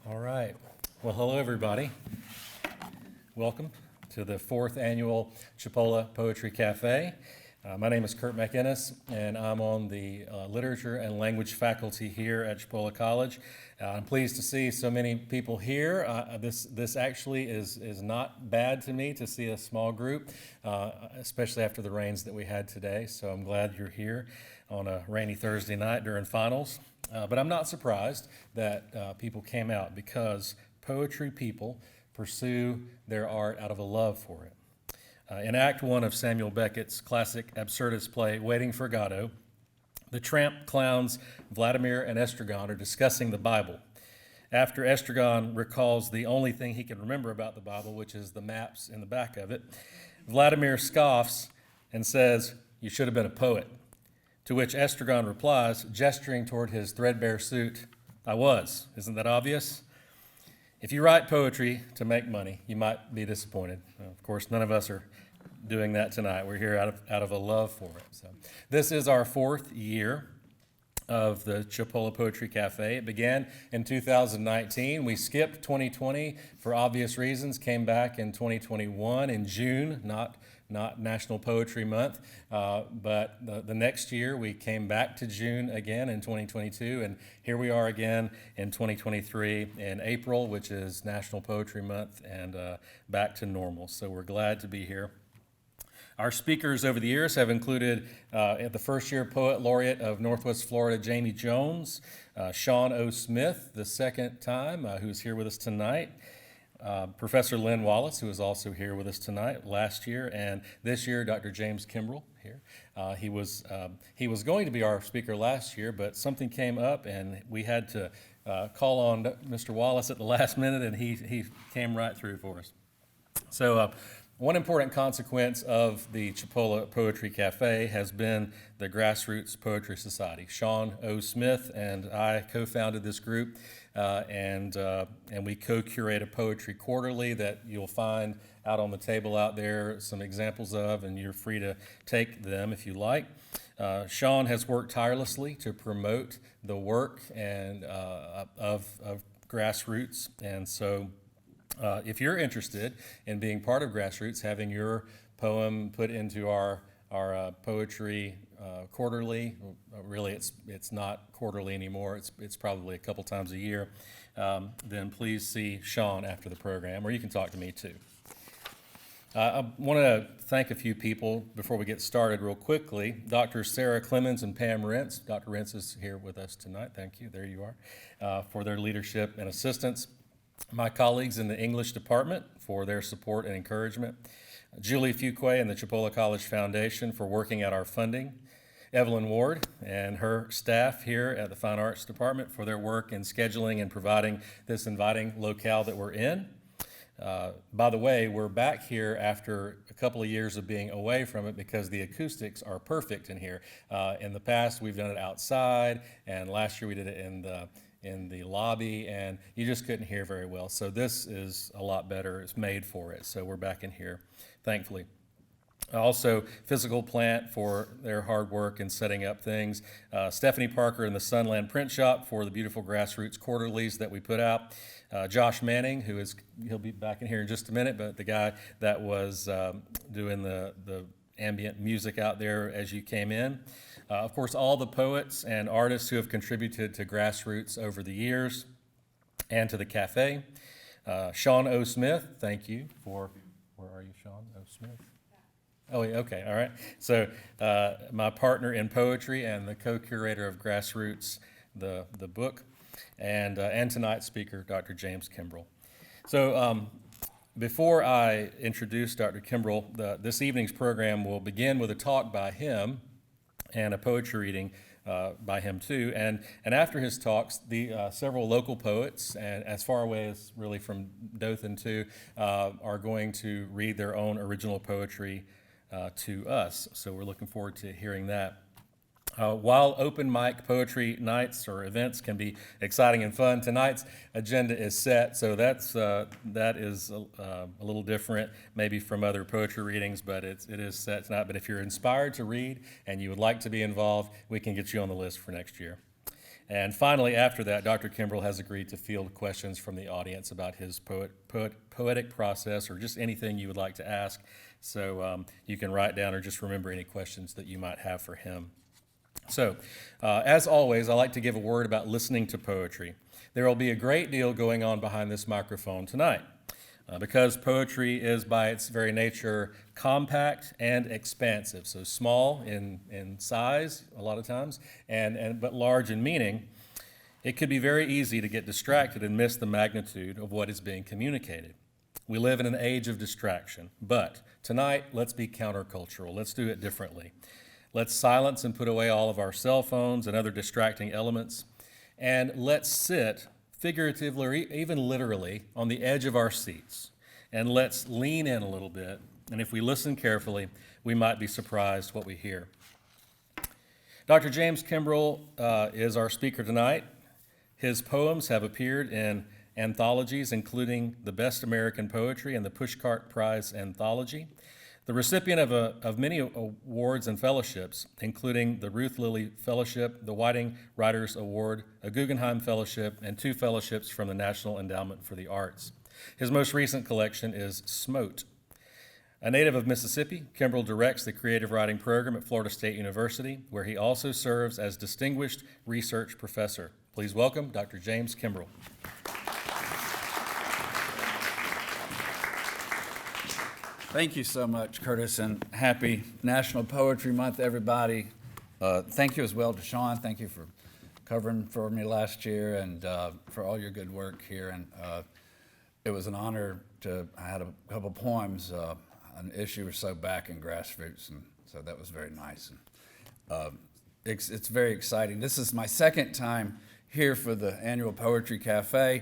All right. Well, hello, everybody. Welcome to the fourth annual Chipola Poetry Cafe. My name is Kurt McInnes, and I'm on the Literature and Language faculty here at Chipola College. I'm pleased to see so many people here. This actually is not bad to me to see a small group, especially after the rains that we had today. So I'm glad you're here on a rainy Thursday night during finals. But I'm not surprised that people came out because poetry people pursue their art out of a love for it. In Act 1 of Samuel Beckett's classic absurdist play, Waiting for Godot, the tramp clowns Vladimir and Estragon are discussing the Bible. After Estragon recalls the only thing he can remember about the Bible, which is the maps in the back of it, Vladimir scoffs and says, "You should have been a poet." To which Estragon replies, gesturing toward his threadbare suit, "I was. Isn't that obvious?" If you write poetry to make money, you might be disappointed. Of course, none of us are doing that tonight. We're here out of a love for it. So, this is our fourth year of the Chipola Poetry Cafe. It began in 2019. We skipped 2020 for obvious reasons, came back in 2021 in June, not National Poetry Month, but the next year we came back to June again in 2022, and here we are again in 2023 in April, which is National Poetry Month, and back to normal. So we're glad to be here. Our speakers over the years have included the first-year Poet Laureate of Northwest Florida, Jamie Jones, Sean O. Smith, the second time, who's here with us tonight, Professor Lynn Wallace, who is also here with us tonight last year, and this year, Dr. James Kimbrell here. He was going to be our speaker last year, but something came up, and we had to call on Mr. Wallace at the last minute, and he came right through for us. So one important consequence of the Chipola Poetry Cafe has been the Grassroots Poetry Society. Sean O. Smith and I co-founded this group, and we co-curate a poetry quarterly that you'll find out on the table out there, some examples of, and you're free to take them if you like. Sean has worked tirelessly to promote the work and of Grassroots, and so if you're interested in being part of Grassroots, having your poem put into our poetry quarterly, really it's not quarterly anymore, it's probably a couple times a year, then please see Sean after the program, or you can talk to me too. I want to thank a few people before we get started real quickly. Dr. Sarah Clemens and Pam Rentz. Dr. Rentz is here with us tonight. Thank you. There you are, for their leadership and assistance. My colleagues in the English department for their support and encouragement. Julie Fuquay and the Chipola College Foundation for working at our funding. Evelyn Ward and her staff here at the Fine Arts Department for their work in scheduling and providing this inviting locale that we're in. By the way, we're back here after a couple of years of being away from it because the acoustics are perfect in here. In the past, we've done it outside, and last year we did it in the lobby, and you just couldn't hear very well. So this is a lot better. It's made for it. So we're back in here, thankfully. Also, Physical Plant for their hard work in setting up things. Stephanie Parker and the Sunland Print Shop for the beautiful Grassroots quarterlies that we put out. Josh Manning, he'll be back in here in just a minute, but the guy that was doing the ambient music out there as you came in. Of course, all the poets and artists who have contributed to Grassroots over the years and to the cafe. Sean O. Smith, thank you for, where are you, Sean O. Smith? Oh, yeah, okay, all right. So my partner in poetry and the co-curator of Grassroots, the book, and tonight's speaker, Dr. James Kimbrell. So before I introduce Dr. Kimbrell, this evening's program will begin with a talk by him and a poetry reading by him too. And after his talks, several local poets, and as far away as really from Dothan too, are going to read their own original poetry to us. So we're looking forward to hearing that. While open mic poetry nights or events can be exciting and fun, tonight's agenda is set, so that is a little different maybe from other poetry readings, but it is set tonight. But if you're inspired to read and you would like to be involved, we can get you on the list for next year. And finally, after that, Dr. Kimbrell has agreed to field questions from the audience about his poetic process or just anything you would like to ask. So you can write down or just remember any questions that you might have for him. So, as always, I like to give a word about listening to poetry. There will be a great deal going on behind this microphone tonight. Because poetry is by its very nature compact and expansive, so small in size a lot of times, but large in meaning, it could be very easy to get distracted and miss the magnitude of what is being communicated. We live in an age of distraction, but tonight let's be countercultural. Let's do it differently. Let's silence and put away all of our cell phones and other distracting elements, and let's sit figuratively or even literally on the edge of our seats, and let's lean in a little bit, and if we listen carefully, we might be surprised what we hear. Dr. James Kimbrell is our speaker tonight. His poems have appeared in anthologies, including the Best American Poetry and the Pushcart Prize Anthology. The recipient of many awards and fellowships, including the Ruth Lilly Fellowship, the Whiting Writers Award, a Guggenheim Fellowship, and 2 fellowships from the National Endowment for the Arts. His most recent collection is Smote. A native of Mississippi, Kimbrell directs the creative writing program at Florida State University, where he also serves as distinguished research professor. Please welcome Dr. James Kimbrell. Thank you so much, Curtis, and happy National Poetry Month, everybody. Thank you as well to Sean. Thank you for covering for me last year and for all your good work here. And it was an honor I had a couple poems, an issue or so back in Grassroots, and so that was very nice. And it's very exciting. This is my second time here for the annual Poetry Cafe.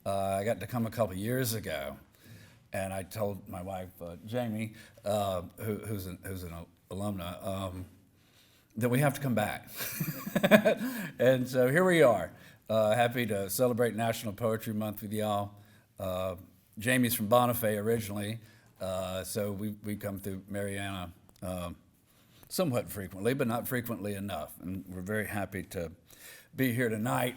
I got to come a couple years ago. And I told my wife, Jamie, who's an alumna, that we have to come back. And so here we are, happy to celebrate National Poetry Month with y'all. Jamie's from Bonifay originally, so we come through Mariana somewhat frequently, but not frequently enough. And we're very happy to be here tonight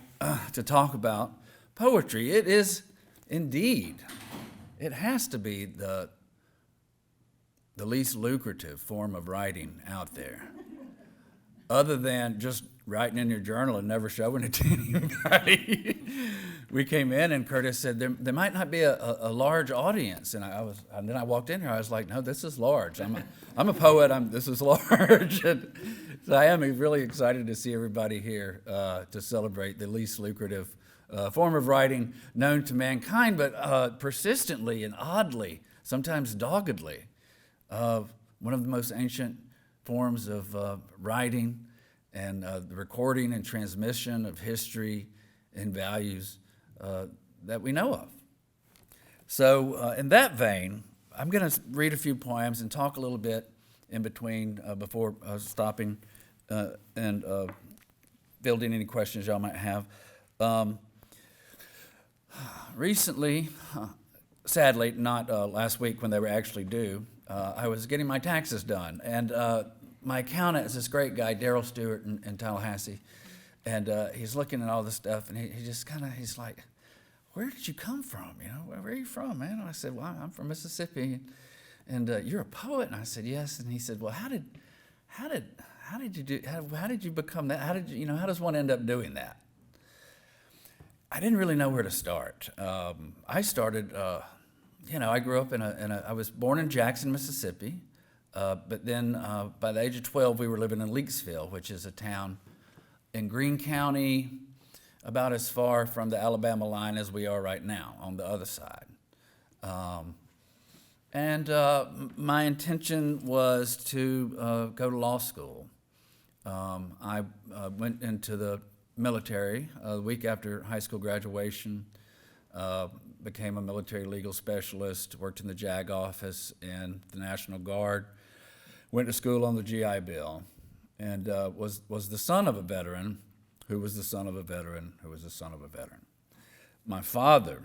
to talk about poetry. It is indeed. It has to be the least lucrative form of writing out there, other than just writing in your journal and never showing it to anybody. We came in and Curtis said there might not be a large audience, and then I walked in here. I was like, no, this is large. I'm a poet. This is large. And so I am really excited to see everybody here to celebrate the least lucrative form of writing known to mankind, but persistently and oddly, sometimes doggedly, one of the most ancient forms of writing and the recording and transmission of history and values that we know of. So in that vein, I'm going to read a few poems and talk a little bit in between before stopping and fielding any questions y'all might have. Recently, sadly, not last week when they were actually due, I was getting my taxes done. And my accountant is this great guy, Daryl Stewart in Tallahassee. And he's looking at all this stuff, and he's like, where did you come from? You know, where are you from, man? And I said, well, I'm from Mississippi. And you're a poet? And I said, yes. And he said, well, how did you become that? How does one end up doing that? I didn't really know where to start. I started, I grew up I was born in Jackson, Mississippi, but then by the age of 12, we were living in Leakesville, which is a town in Greene County, about as far from the Alabama line as we are right now, on the other side. My intention was to go to law school. I went into the military the week after high school graduation, became a military legal specialist, worked in the JAG office in the National Guard, went to school on the GI Bill, and was the son of a veteran who was the son of a veteran who was the son of a veteran. My father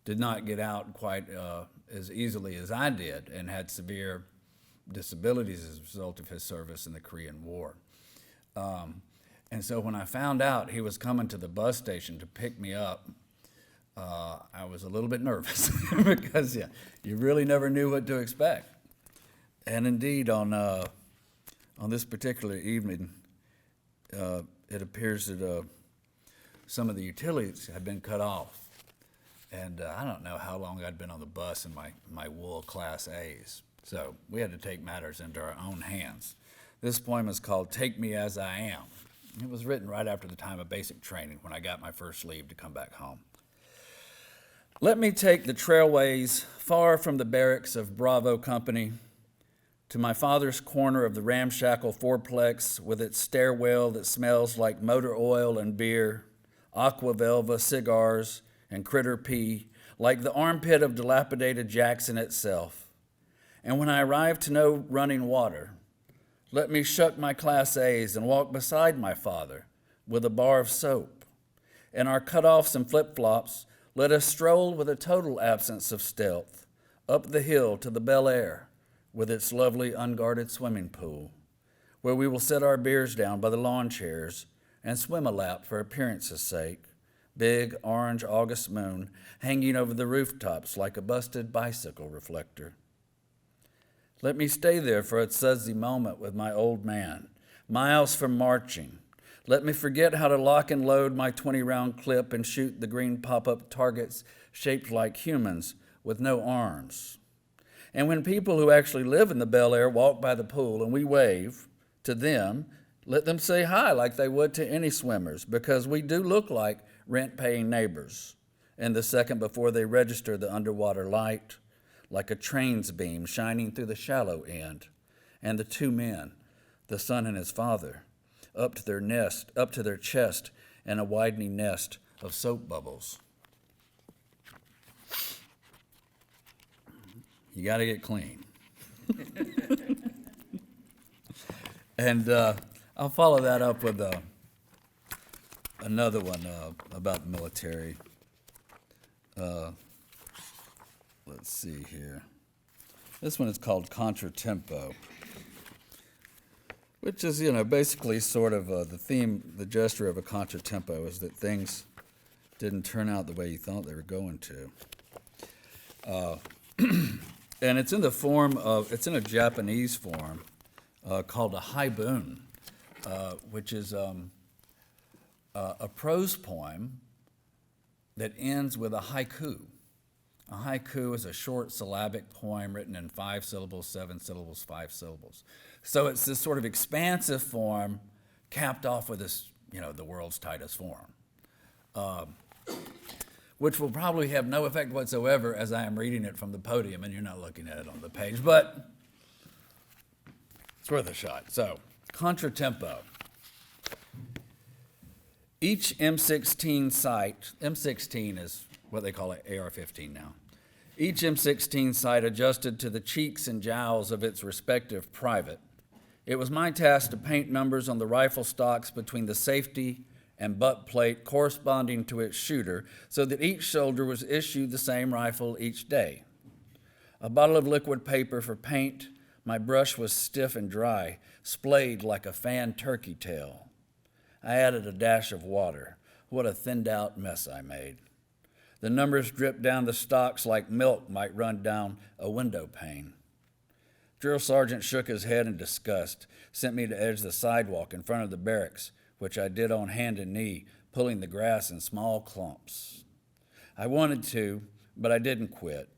did not get out quite as easily as I did and had severe disabilities as a result of his service in the Korean War. And so when I found out he was coming to the bus station to pick me up, I was a little bit nervous because you really never knew what to expect. And indeed, on this particular evening, it appears that some of the utilities had been cut off. And I don't know how long I'd been on the bus in my wool Class A's. So we had to take matters into our own hands. This poem is called Take Me As I Am. It was written right after the time of basic training when I got my first leave to come back home. Let me take the trailways far from the barracks of Bravo Company to my father's corner of the ramshackle fourplex with its stairwell that smells like motor oil and beer, aqua velva cigars, and critter pee, like the armpit of dilapidated Jackson itself. And when I arrive to no running water, let me shuck my Class A's and walk beside my father with a bar of soap. In our cutoffs and flip-flops, let us stroll with a total absence of stealth up the hill to the Bel Air with its lovely unguarded swimming pool, where we will set our beers down by the lawn chairs and swim a lap for appearance's sake, big orange August moon hanging over the rooftops like a busted bicycle reflector. Let me stay there for a sudsy moment with my old man, miles from marching. Let me forget how to lock and load my 20-round clip and shoot the green pop-up targets shaped like humans with no arms. And when people who actually live in the Bel Air walk by the pool and we wave to them, let them say hi like they would to any swimmers, because we do look like rent-paying neighbors. And the second before they register the underwater light, like a train's beam shining through the shallow end, and the two men, the son and his father, up to their chest in a widening nest of soap bubbles. You got to get clean. And I'll follow that up with another one about the military. Let's see here. This one is called Contratempo, which is, basically sort of the theme, the gesture of a contratempo is that things didn't turn out the way you thought they were going to. And it's in the form of, it's in a Japanese form called a haibun, which is a prose poem that ends with a haiku. A haiku is a short syllabic poem written in 5 syllables, 7 syllables, 5 syllables. So it's this sort of expansive form capped off with this, the world's tightest form, which will probably have no effect whatsoever as I am reading it from the podium and you're not looking at it on the page, but it's worth a shot. So, contratempo. Each M16 sight, M16 is what they call an AR-15 now. Each M16 sight adjusted to the cheeks and jowls of its respective private. It was my task to paint numbers on the rifle stocks between the safety and butt plate corresponding to its shooter so that each soldier was issued the same rifle each day. A bottle of liquid paper for paint, my brush was stiff and dry, splayed like a fanned turkey tail. I added a dash of water. What a thinned out mess I made. The numbers dripped down the stocks like milk might run down a window pane. Drill sergeant shook his head in disgust, sent me to edge the sidewalk in front of the barracks, which I did on hand and knee, pulling the grass in small clumps. I wanted to, but I didn't quit.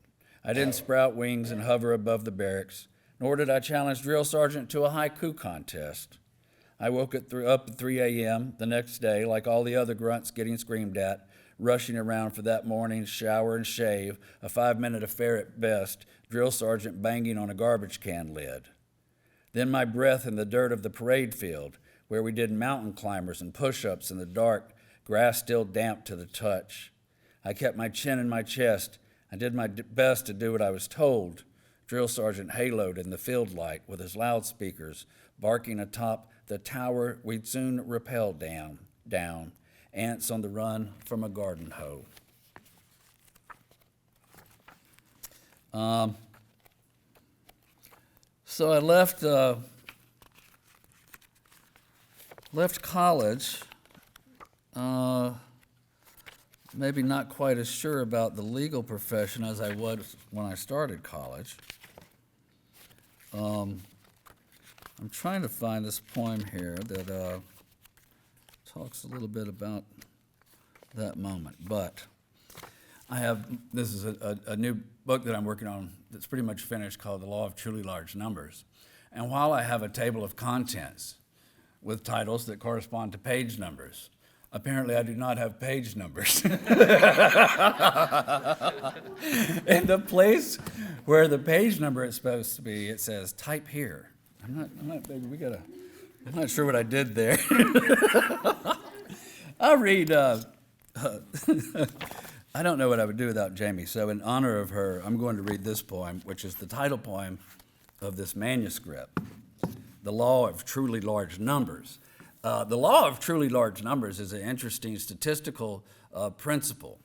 I didn't sprout wings and hover above the barracks, nor did I challenge drill sergeant to a haiku contest. I woke up at 3 a.m. the next day, like all the other grunts getting screamed at, rushing around for that morning's shower and shave, a 5-minute affair at best, drill sergeant banging on a garbage can lid. Then my breath in the dirt of the parade field, where we did mountain climbers and push-ups in the dark, grass still damp to the touch. I kept my chin in my chest. I did my best to do what I was told. Drill sergeant haloed in the field light with his loudspeakers, barking atop the tower we'd soon rappel down, ants on the run from a garden hoe. So I left left college, maybe not quite as sure about the legal profession as I was when I started college. I'm trying to find this poem here that talks a little bit about that moment, but this is a new book that I'm working on that's pretty much finished called The Law of Truly Large Numbers. And while I have a table of contents with titles that correspond to page numbers, apparently I do not have page numbers. In the place where the page number is supposed to be, it says type here. I'm not sure what I did there. I'll read, I don't know what I would do without Jamie, so in honor of her, I'm going to read this poem, which is the title poem of this manuscript, The Law of Truly Large Numbers. The law of truly large numbers is an interesting statistical principle,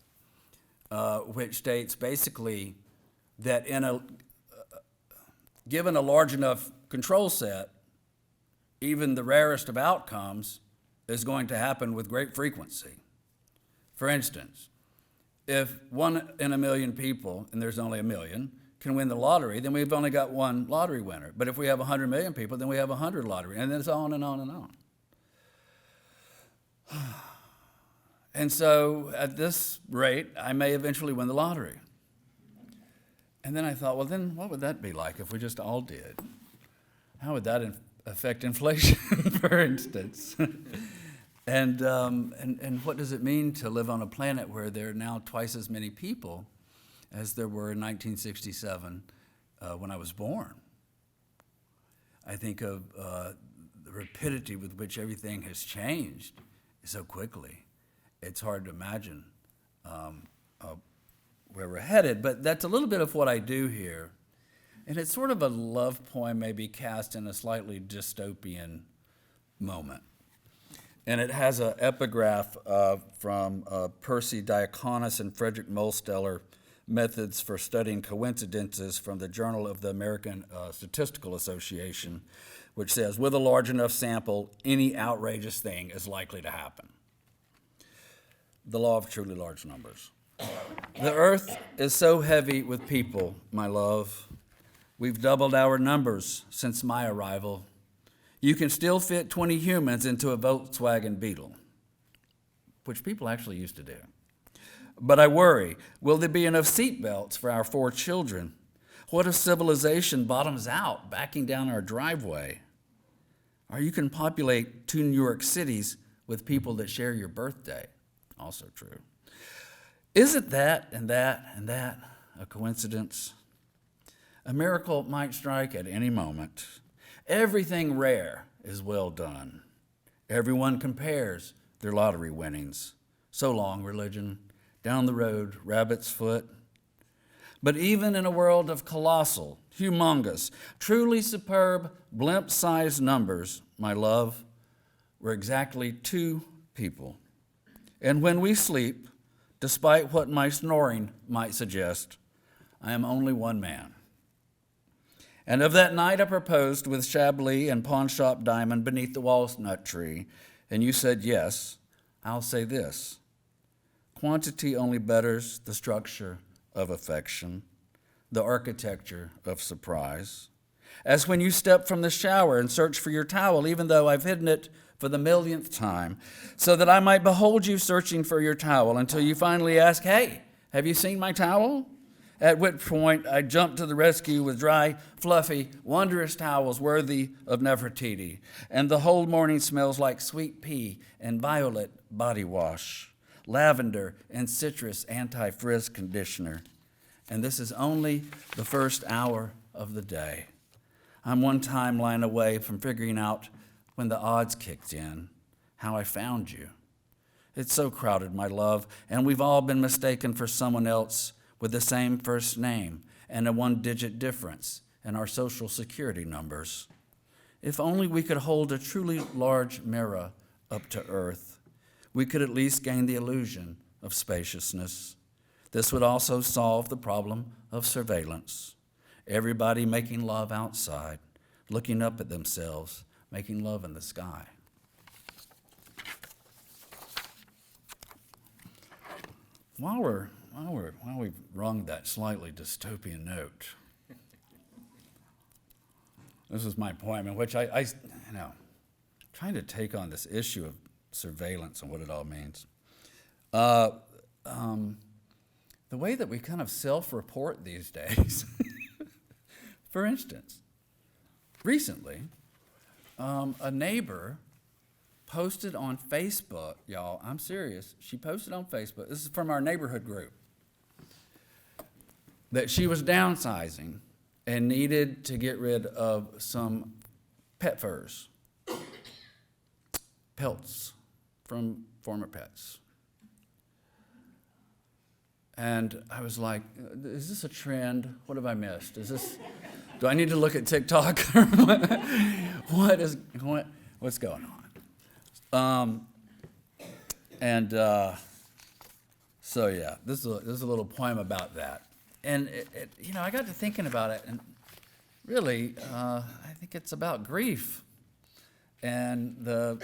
which states basically that given a large enough control set, even the rarest of outcomes is going to happen with great frequency. For instance, if 1 in a million people, and there's only a million, can win the lottery, then we've only got one lottery winner. But if we have 100 million people, then we have 100 lottery, and then it's on and on and on. And so at this rate, I may eventually win the lottery. And then I thought, well, then what would that be like if we just all did? How would that affect inflation, for instance? And what does it mean to live on a planet where there are now twice as many people as there were in 1967 when I was born? I think of the rapidity with which everything has changed so quickly. It's hard to imagine where we're headed, but that's a little bit of what I do here. And it's sort of a love poem maybe cast in a slightly dystopian moment. And it has an epigraph from Percy Diaconus and Frederick Molsteller, Methods for Studying Coincidences, from the Journal of the American Statistical Association, which says, with a large enough sample, any outrageous thing is likely to happen. The law of truly large numbers. The earth is so heavy with people, my love. We've doubled our numbers since my arrival. You can still fit 20 humans into a Volkswagen Beetle, which people actually used to do. But I worry, will there be enough seat belts for our 4 children? What if civilization bottoms out, backing down our driveway? Or you can populate 2 New York cities with people that share your birthday. Also true. Isn't that and that and that a coincidence? A miracle might strike at any moment. Everything rare is well done. Everyone compares their lottery winnings. So long, religion. Down the road, rabbit's foot. But even in a world of colossal, humongous, truly superb, blimp-sized numbers, my love, we're exactly 2 people. And when we sleep, despite what my snoring might suggest, I am only one man. And of that night I proposed with Chablis and pawnshop diamond beneath the walnut tree, and you said yes, I'll say this. Quantity only betters the structure of affection, the architecture of surprise. As when you step from the shower and search for your towel, even though I've hidden it for the millionth time, so that I might behold you searching for your towel until you finally ask, hey, have you seen my towel? At which point I jump to the rescue with dry, fluffy, wondrous towels worthy of Nefertiti, and the whole morning smells like sweet pea and violet body wash, lavender and citrus anti-frizz conditioner. And this is only the first hour of the day. I'm one timeline away from figuring out when the odds kicked in, how I found you. It's so crowded, my love, and we've all been mistaken for someone else with the same first name and a 1-digit difference in our social security numbers. If only we could hold a truly large mirror up to earth, we could at least gain the illusion of spaciousness. This would also solve the problem of surveillance. Everybody making love outside, looking up at themselves, making love in the sky. while we've rung that slightly dystopian note, this is my point in which I trying to take on this issue of surveillance and what it all means. The way that we kind of self-report these days. For instance, recently, a neighbor posted on Facebook, y'all, I'm serious, she posted on Facebook, this is from our neighborhood group, that she was downsizing and needed to get rid of some pet furs, pelts from former pets. And I was like, is this a trend? What have I missed? Do I need to look at TikTok? What's going on? So yeah, this is a little poem about that. And I got to thinking about it, and really, I think it's about grief and the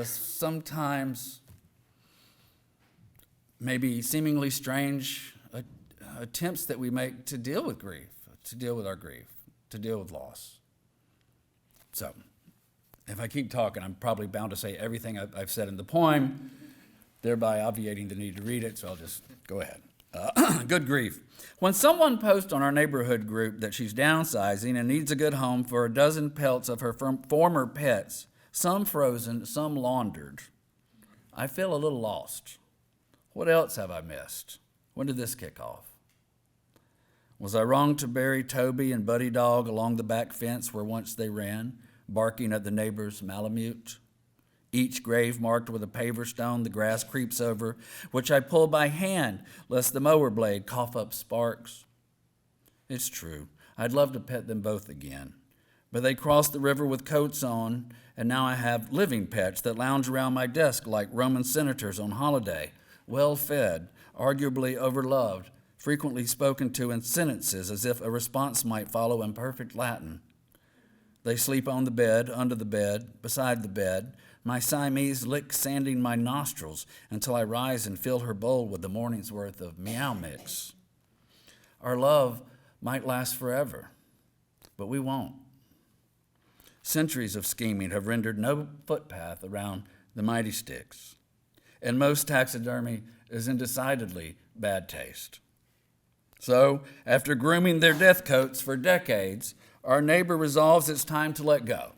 sometimes maybe seemingly strange attempts that we make to deal with grief, to deal with our grief, to deal with loss. So, if I keep talking, I'm probably bound to say everything I've said in the poem, thereby obviating the need to read it, so I'll just go ahead. Good grief. When someone posts on our neighborhood group that she's downsizing and needs a good home for a dozen pelts of her former pets, some frozen, some laundered, I feel a little lost. What else have I missed? When did this kick off? Was I wrong to bury Toby and Buddy Dog along the back fence where once they ran, barking at the neighbor's Malamute? Each grave marked with a paver stone the grass creeps over, which I pull by hand, lest the mower blade cough up sparks. It's true, I'd love to pet them both again, but they crossed the river with coats on, and now I have living pets that lounge around my desk like Roman senators on holiday, well-fed, arguably overloved, frequently spoken to in sentences as if a response might follow in perfect Latin. They sleep on the bed, under the bed, beside the bed. My Siamese lick sanding my nostrils until I rise and fill her bowl with the morning's worth of meow mix. Our love might last forever, but we won't. Centuries of scheming have rendered no footpath around the mighty sticks, and most taxidermy is in decidedly bad taste. So, after grooming their death coats for decades, our neighbor resolves it's time to let go,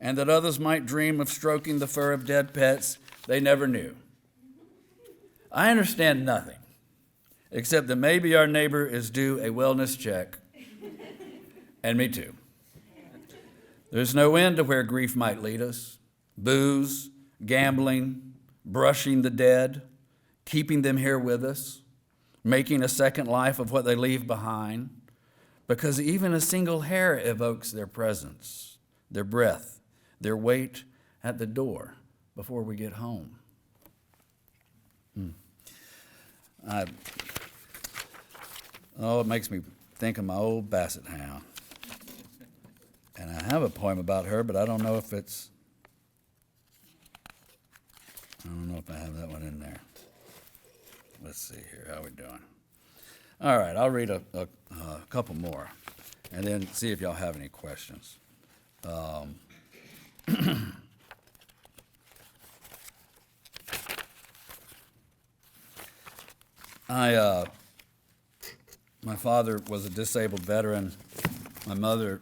and that others might dream of stroking the fur of dead pets they never knew. I understand nothing, except that maybe our neighbor is due a wellness check, and me too. There's no end to where grief might lead us. Booze, gambling, brushing the dead, keeping them here with us, making a second life of what they leave behind, because even a single hair evokes their presence, their breath, their weight at the door before we get home. It makes me think of my old basset hound. And I have a poem about her, but I don't know if I have that one in there. Let's see here, how we doing? All right, I'll read a couple more, and then see if y'all have any questions. My father was a disabled veteran. My mother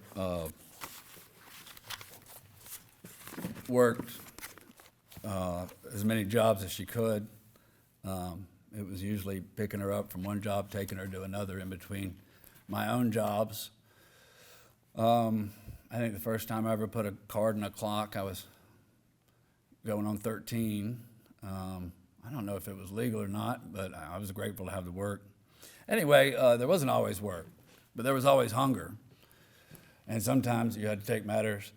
worked as many jobs as she could. It was usually picking her up from one job, taking her to another in between my own jobs. I think the first time I ever put a card in a clock, I was going on 13. I don't know if it was legal or not, but I was grateful to have the work. Anyway, there wasn't always work, but there was always hunger. And sometimes you had to take matters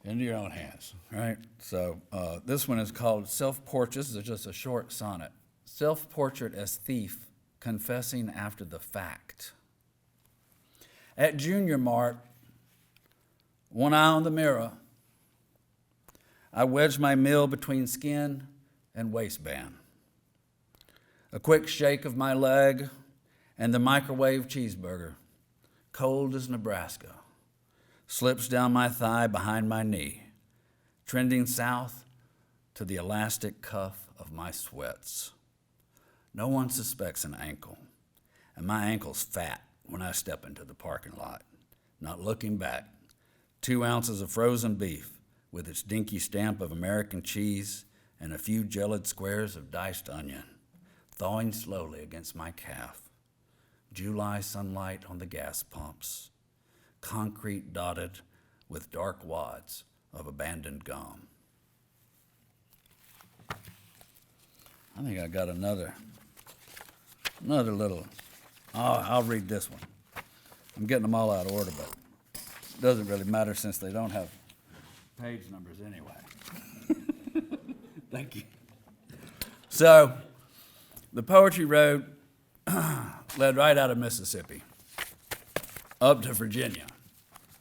into your own hands, right? So this one is called Self-Portraits. It's just a short sonnet. Self-portrait as thief, confessing after the fact. At junior mark, one eye on the mirror, I wedged my mill between skin and waistband. A quick shake of my leg, and the microwave cheeseburger, cold as Nebraska, slips down my thigh behind my knee, trending south to the elastic cuff of my sweats. No one suspects an ankle, and my ankle's fat when I step into the parking lot. Not looking back, 2 ounces of frozen beef with its dinky stamp of American cheese and a few gelid squares of diced onion, thawing slowly against my calf. July sunlight on the gas pumps, concrete dotted with dark wads of abandoned gum. I think I got another little, I'll read this one. I'm getting them all out of order, but it doesn't really matter since they don't have page numbers anyway. Thank you. So, the Poetry Road led right out of Mississippi up to Virginia.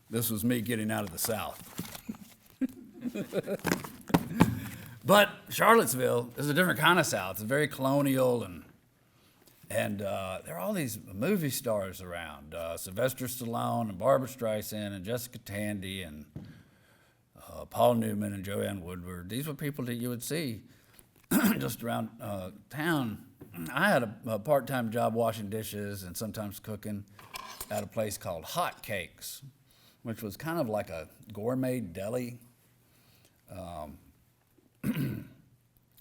This was me getting out of the South. But Charlottesville is a different kind of South. It's very colonial, and there are all these movie stars around. Sylvester Stallone and Barbara Streisand and Jessica Tandy and Paul Newman and Joanne Woodward. These were people that you would see just around town. I had a part-time job washing dishes and sometimes cooking at a place called Hot Cakes, which was kind of like a gourmet deli.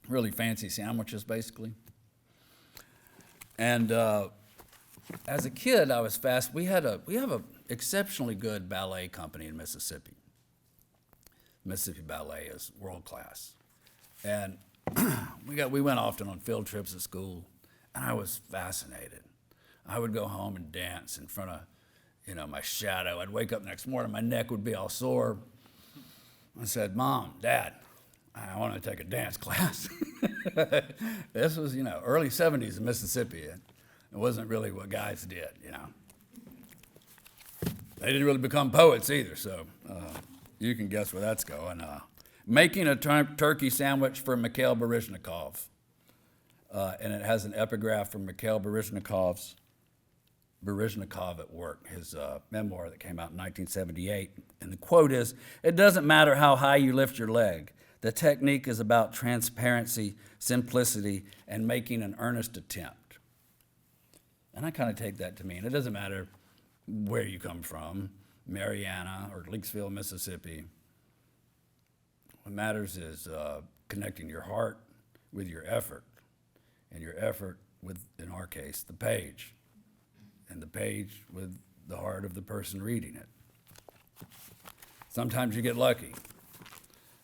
Really fancy sandwiches, basically. And as a kid, I was fast. We have a exceptionally good ballet company in Mississippi. Mississippi Ballet is world class, and we went often on field trips at school, and I was fascinated. I would go home and dance in front of, my shadow. I'd wake up the next morning, my neck would be all sore. I said, "Mom, Dad, I want to take a dance class." This was, early 70s in Mississippi. It wasn't really what guys did, They didn't really become poets either, so you can guess where that's going. Making a turkey sandwich for Mikhail Baryshnikov. And it has an epigraph from Mikhail Baryshnikov at Work, his memoir that came out in 1978. And the quote is, "It doesn't matter how high you lift your leg. The technique is about transparency, simplicity, and making an earnest attempt." And I kind of take that to mean it doesn't matter where you come from, Mariana or Leakesville, Mississippi. What matters is connecting your heart with your effort, and your effort with, in our case, the page, and the page with the heart of the person reading it. Sometimes you get lucky.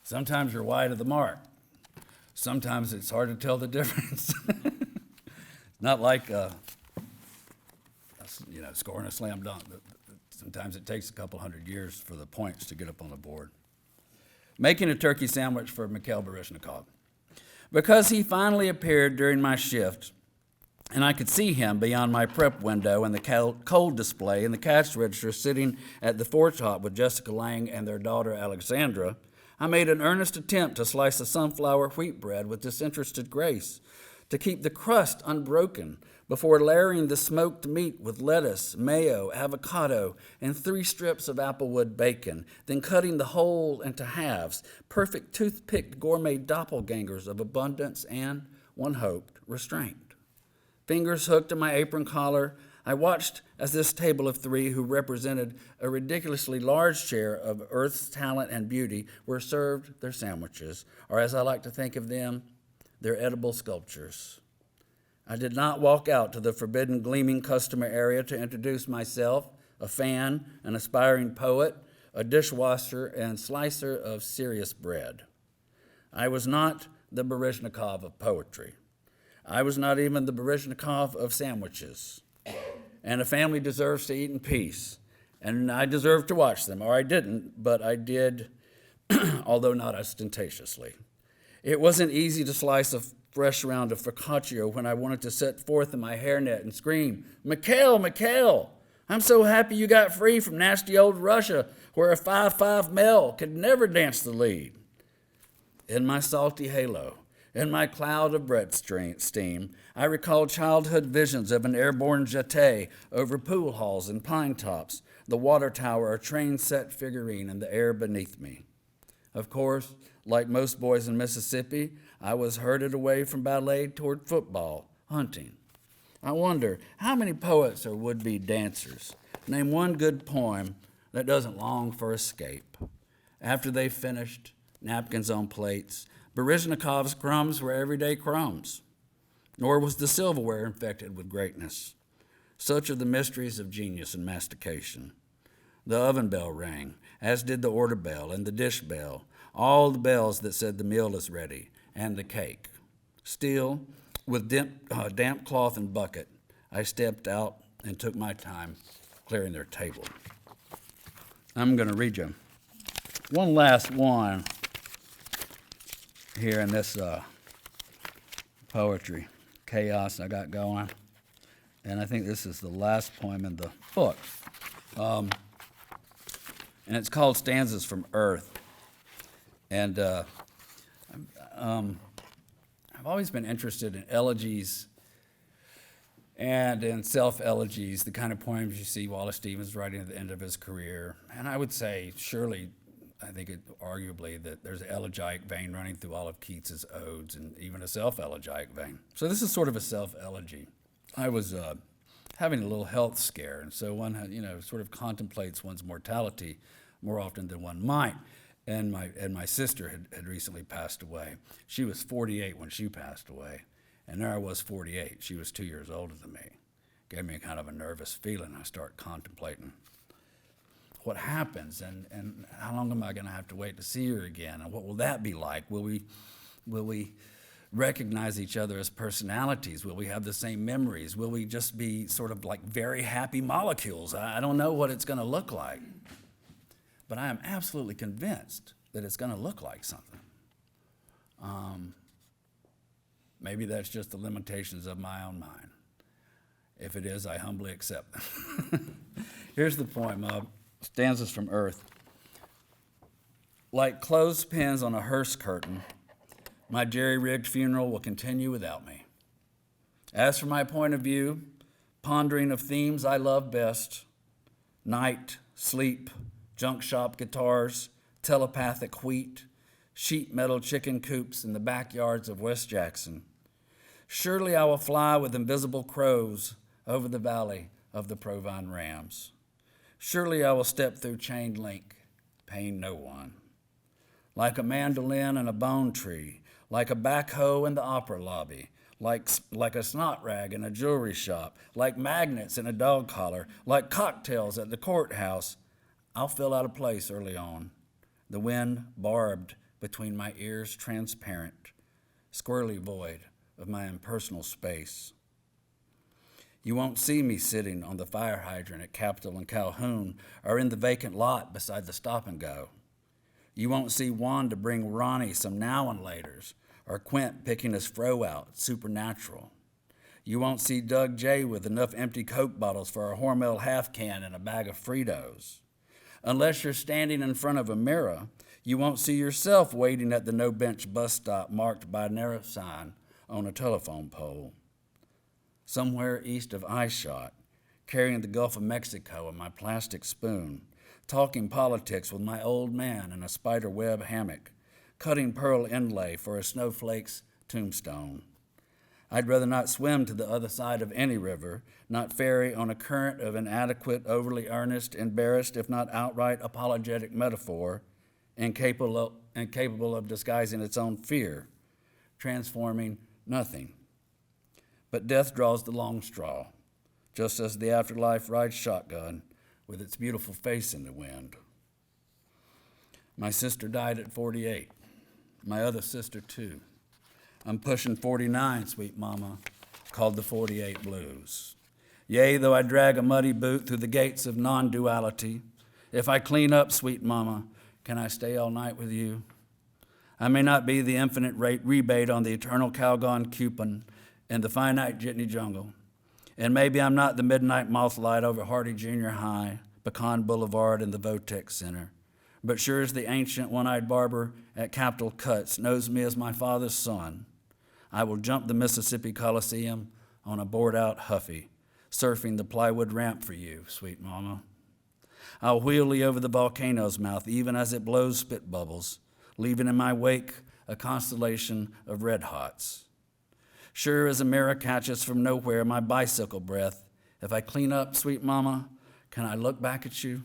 Sometimes you're wide of the mark. Sometimes it's hard to tell the difference. Not like scoring a slam dunk. Sometimes it takes a couple hundred years for the points to get up on the board. Making a turkey sandwich for Mikhail Baryshnikov. Because he finally appeared during my shift, and I could see him beyond my prep window and the cold display and the cash register sitting at the foretop with Jessica Lang and their daughter Alexandra, I made an earnest attempt to slice the sunflower wheat bread with disinterested grace, to keep the crust unbroken before layering the smoked meat with lettuce, mayo, avocado, and 3 strips of applewood bacon, then cutting the whole into halves, perfect toothpicked gourmet doppelgangers of abundance and, one hoped, restraint. Fingers hooked in my apron collar, I watched as this table of 3, who represented a ridiculously large share of Earth's talent and beauty, were served their sandwiches, or as I like to think of them, their edible sculptures. I did not walk out to the forbidden gleaming customer area to introduce myself, a fan, an aspiring poet, a dishwasher, and slicer of serious bread. I was not the Baryshnikov of poetry. I was not even the Baryshnikov of sandwiches. And a family deserves to eat in peace. And I deserved to watch them, or I didn't, but I did, although not ostentatiously. It wasn't easy to slice a fresh round of focaccia when I wanted to set forth in my hairnet and scream, "Mikhail, Mikhail, I'm so happy you got free from nasty old Russia, where a 5'5" male could never dance the lead." In my salty halo, in my cloud of bread steam, I recall childhood visions of an airborne jetée over pool halls and pine tops, the water tower, a train-set figurine in the air beneath me. Of course, like most boys in Mississippi, I was herded away from ballet toward football, hunting. I wonder, how many poets or would-be dancers name one good poem that doesn't long for escape? After they finished, napkins on plates, Baryshnikov's crumbs were everyday crumbs, nor was the silverware infected with greatness. Such are the mysteries of genius and mastication. The oven bell rang, as did the order bell and the dish bell, all the bells that said the meal is ready, and the cake. Still, with damp cloth and bucket, I stepped out and took my time clearing their table. I'm going to read you one last one here in this poetry chaos I got going. And I think this is the last poem in the book. And it's called Stanzas from Earth. And I've always been interested in elegies and in self-elegies, the kind of poems you see Wallace Stevens writing at the end of his career. And I would say, surely, I think arguably that there's an elegiac vein running through all of Keats's odes and even a self-elegiac vein. So this is sort of a self-elegy. I was having a little health scare, and so one, sort of contemplates one's mortality more often than one might. And my sister had recently passed away. She was 48 when she passed away, and there I was 48. She was 2 years older than me. Gave me a kind of a nervous feeling. I start contemplating what happens and how long am I going to have to wait to see her again, and what will that be like? Will we recognize each other as personalities? Will we have the same memories? Will we just be sort of like very happy molecules? I don't know what it's going to look like. But I am absolutely convinced that it's going to look like something. Maybe that's just the limitations of my own mind. If it is, I humbly accept them. Here's the poem, Stanzas from Earth. Like clothespins on a hearse curtain, my jerry-rigged funeral will continue without me. As for my point of view, pondering of themes I love best, night, sleep, junk shop guitars, telepathic wheat, sheet metal chicken coops in the backyards of West Jackson. Surely I will fly with invisible crows over the valley of the Provine Rams. Surely I will step through chain link, pain no one. Like a mandolin in a bone tree, like a backhoe in the opera lobby, like a snot rag in a jewelry shop, like magnets in a dog collar, like cocktails at the courthouse, I'll fill out a place early on, the wind barbed between my ears transparent, squirrely void of my impersonal space. You won't see me sitting on the fire hydrant at Capitol and Calhoun or in the vacant lot beside the stop and go. You won't see Wanda bring Ronnie some now and laters or Quint picking his fro out, supernatural. You won't see Doug J with enough empty Coke bottles for a Hormel half can and a bag of Fritos. Unless you're standing in front of a mirror, you won't see yourself waiting at the no-bench bus stop marked by a narrow sign on a telephone pole. Somewhere east of Eyeshot, carrying the Gulf of Mexico in my plastic spoon, talking politics with my old man in a spider web hammock, cutting pearl inlay for a snowflake's tombstone. I'd rather not swim to the other side of any river, not ferry on a current of inadequate, overly earnest, embarrassed, if not outright apologetic metaphor, incapable of disguising its own fear, transforming nothing. But death draws the long straw, just as the afterlife rides shotgun with its beautiful face in the wind. My sister died at 48. My other sister, too. I'm pushing 49, sweet mama, called the 48 Blues. Yea, though I drag a muddy boot through the gates of non-duality, if I clean up, sweet mama, can I stay all night with you? I may not be the infinite rate rebate on the eternal Calgon coupon in the finite jitney jungle, and maybe I'm not the midnight mothlight over Hardy Junior High, Pecan Boulevard, and the Votex Center, but sure as the ancient one-eyed barber at Capitol Cuts knows me as my father's son, I will jump the Mississippi Coliseum on a bored-out Huffy, surfing the plywood ramp for you, sweet mama. I'll wheel you over the volcano's mouth even as it blows spit bubbles, leaving in my wake a constellation of red hots. Sure as a mirror catches from nowhere my bicycle breath, if I clean up, sweet mama, can I look back at you?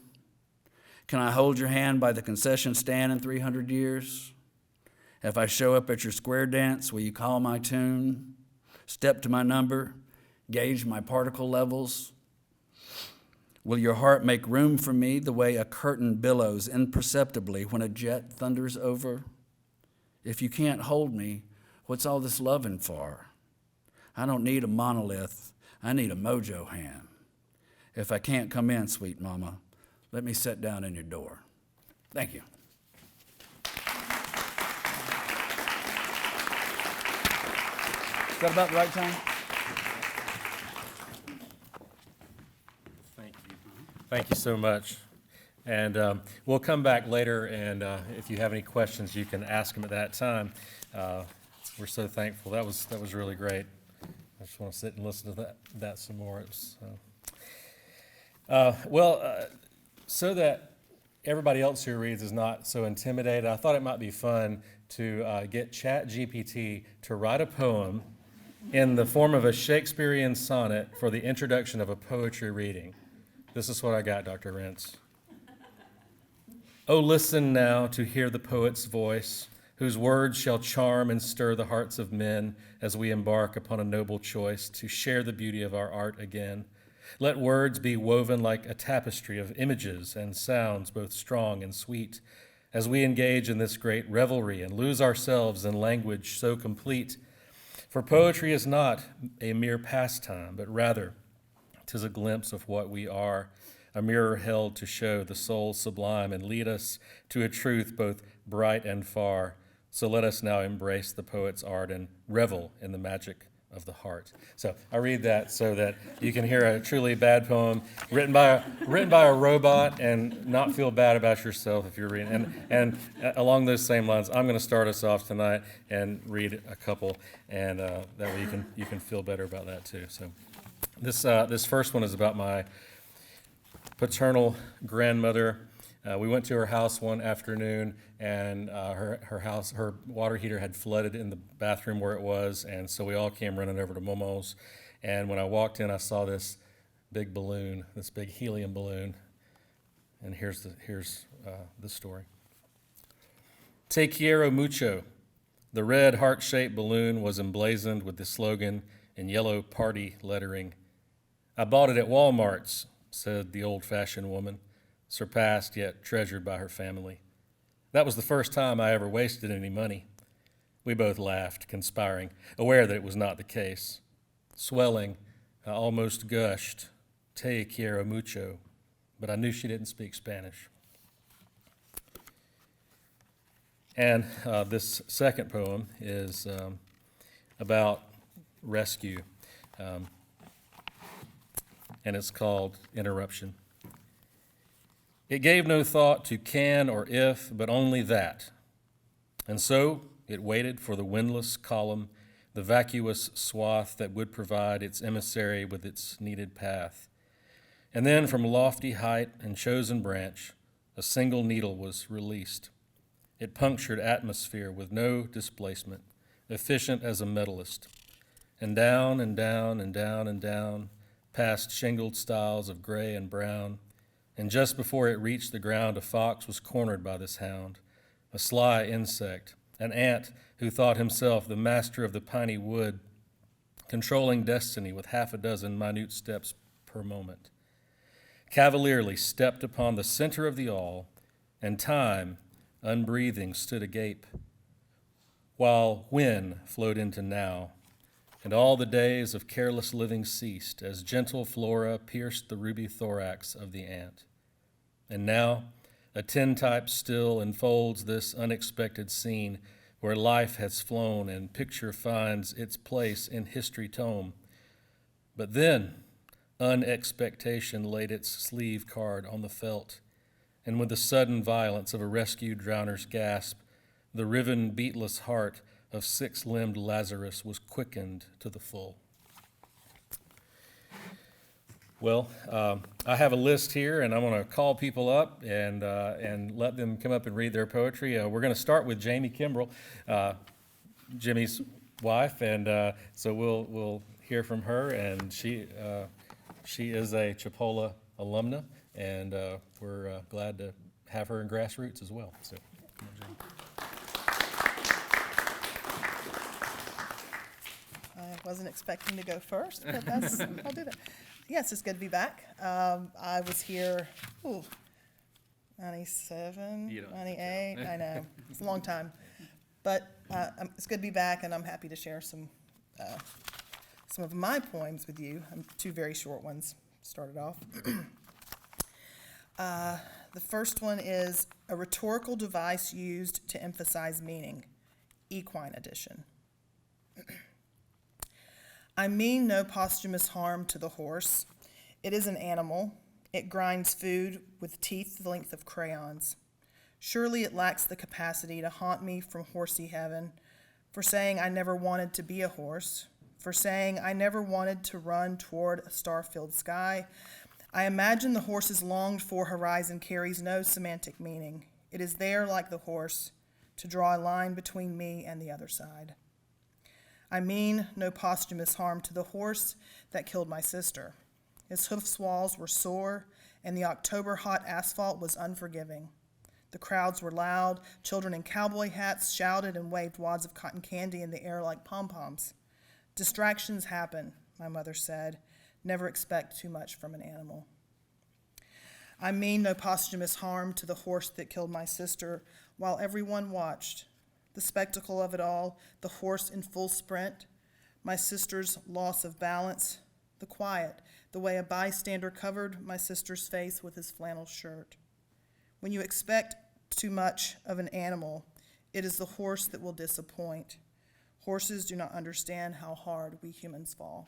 Can I hold your hand by the concession stand in 300 years? If I show up at your square dance, will you call my tune, step to my number, gauge my particle levels? Will your heart make room for me the way a curtain billows imperceptibly when a jet thunders over? If you can't hold me, what's all this loving for? I don't need a monolith, I need a mojo hand. If I can't come in, sweet mama, let me sit down in your door. Thank you. Is that about the right time? Thank you. Thank you so much. And we'll come back later, and if you have any questions, you can ask them at that time. We're so thankful. That was really great. I just want to sit and listen to that some more. So that everybody else who reads is not so intimidated, I thought it might be fun to get ChatGPT to write a poem in the form of a Shakespearean sonnet for the introduction of a poetry reading. This is what I got, Dr. Rentz. Oh, listen now to hear the poet's voice, whose words shall charm and stir the hearts of men as we embark upon a noble choice to share the beauty of our art again. Let words be woven like a tapestry of images and sounds both strong and sweet as we engage in this great revelry and lose ourselves in language so complete. For poetry is not a mere pastime, but rather 'tis a glimpse of what we are, a mirror held to show the soul sublime and lead us to a truth both bright and far. So let us now embrace the poet's art and revel in the magic of the heart. So I read that so that you can hear a truly bad poem written by a robot and not feel bad about yourself if you're reading. And along those same lines, I'm going to start us off tonight and read a couple, and that way you can feel better about that too. So this first one is about my paternal grandmother. We went to her house one afternoon, and her water heater had flooded in the bathroom where it was, and so we all came running over to Momo's. And when I walked in, I saw this big balloon, this big helium balloon. And here's the story. Te quiero mucho. The red heart-shaped balloon was emblazoned with the slogan in yellow party lettering. I bought it at Walmart's, said the old-fashioned woman, surpassed yet treasured by her family. That was the first time I ever wasted any money. We both laughed, conspiring, aware that it was not the case. Swelling, I almost gushed, te quiero mucho, but I knew she didn't speak Spanish. And this second poem is about rescue, and it's called Interruption. It gave no thought to can or if, but only that. And so it waited for the windless column, the vacuous swath that would provide its emissary with its needed path. And then from lofty height and chosen branch, a single needle was released. It punctured atmosphere with no displacement, efficient as a medalist. And down and down and down and down, past shingled stiles of gray and brown, and just before it reached the ground, a fox was cornered by this hound, a sly insect, an ant who thought himself the master of the piney wood, controlling destiny with half a dozen minute steps per moment. Cavalierly stepped upon the center of the all, and time, unbreathing, stood agape, while when flowed into now, and all the days of careless living ceased as gentle flora pierced the ruby thorax of the ant. And now a tintype still enfolds this unexpected scene where life has flown and picture finds its place in history tome. But then unexpectation laid its sleeve card on the felt, and with the sudden violence of a rescued drowner's gasp, the riven, beatless heart of six-limbed Lazarus was quickened to the full. Well, I have a list here, and I'm going to call people up and let them come up and read their poetry. We're going to start with Jamie Kimbrell, Jimmy's wife, and so we'll hear from her. And she is a Chipola alumna, and we're glad to have her in Grassroots as well. So, come on, Jamie. I wasn't expecting to go first, but I'll do that. Yes, it's good to be back. I was here, 97, You don't have to 98, I know, it's a long time. But it's good to be back, and I'm happy to share some of my poems with you. Two very short ones, started off. The first one is a rhetorical device used to emphasize meaning, equine edition. I mean no posthumous harm to the horse. It is an animal. It grinds food with teeth the length of crayons. Surely it lacks the capacity to haunt me from horsey heaven, for saying I never wanted to be a horse, for saying I never wanted to run toward a star-filled sky. I imagine the horse's longed-for horizon carries no semantic meaning. It is there, like the horse, to draw a line between me and the other side. I mean no posthumous harm to the horse that killed my sister. His hoof walls were sore, and the October-hot asphalt was unforgiving. The crowds were loud. Children in cowboy hats shouted and waved wads of cotton candy in the air like pom-poms. Distractions happen, my mother said. Never expect too much from an animal. I mean no posthumous harm to the horse that killed my sister while everyone watched. The spectacle of it all, the horse in full sprint, my sister's loss of balance, the quiet, the way a bystander covered my sister's face with his flannel shirt. When you expect too much of an animal, it is the horse that will disappoint. Horses do not understand how hard we humans fall.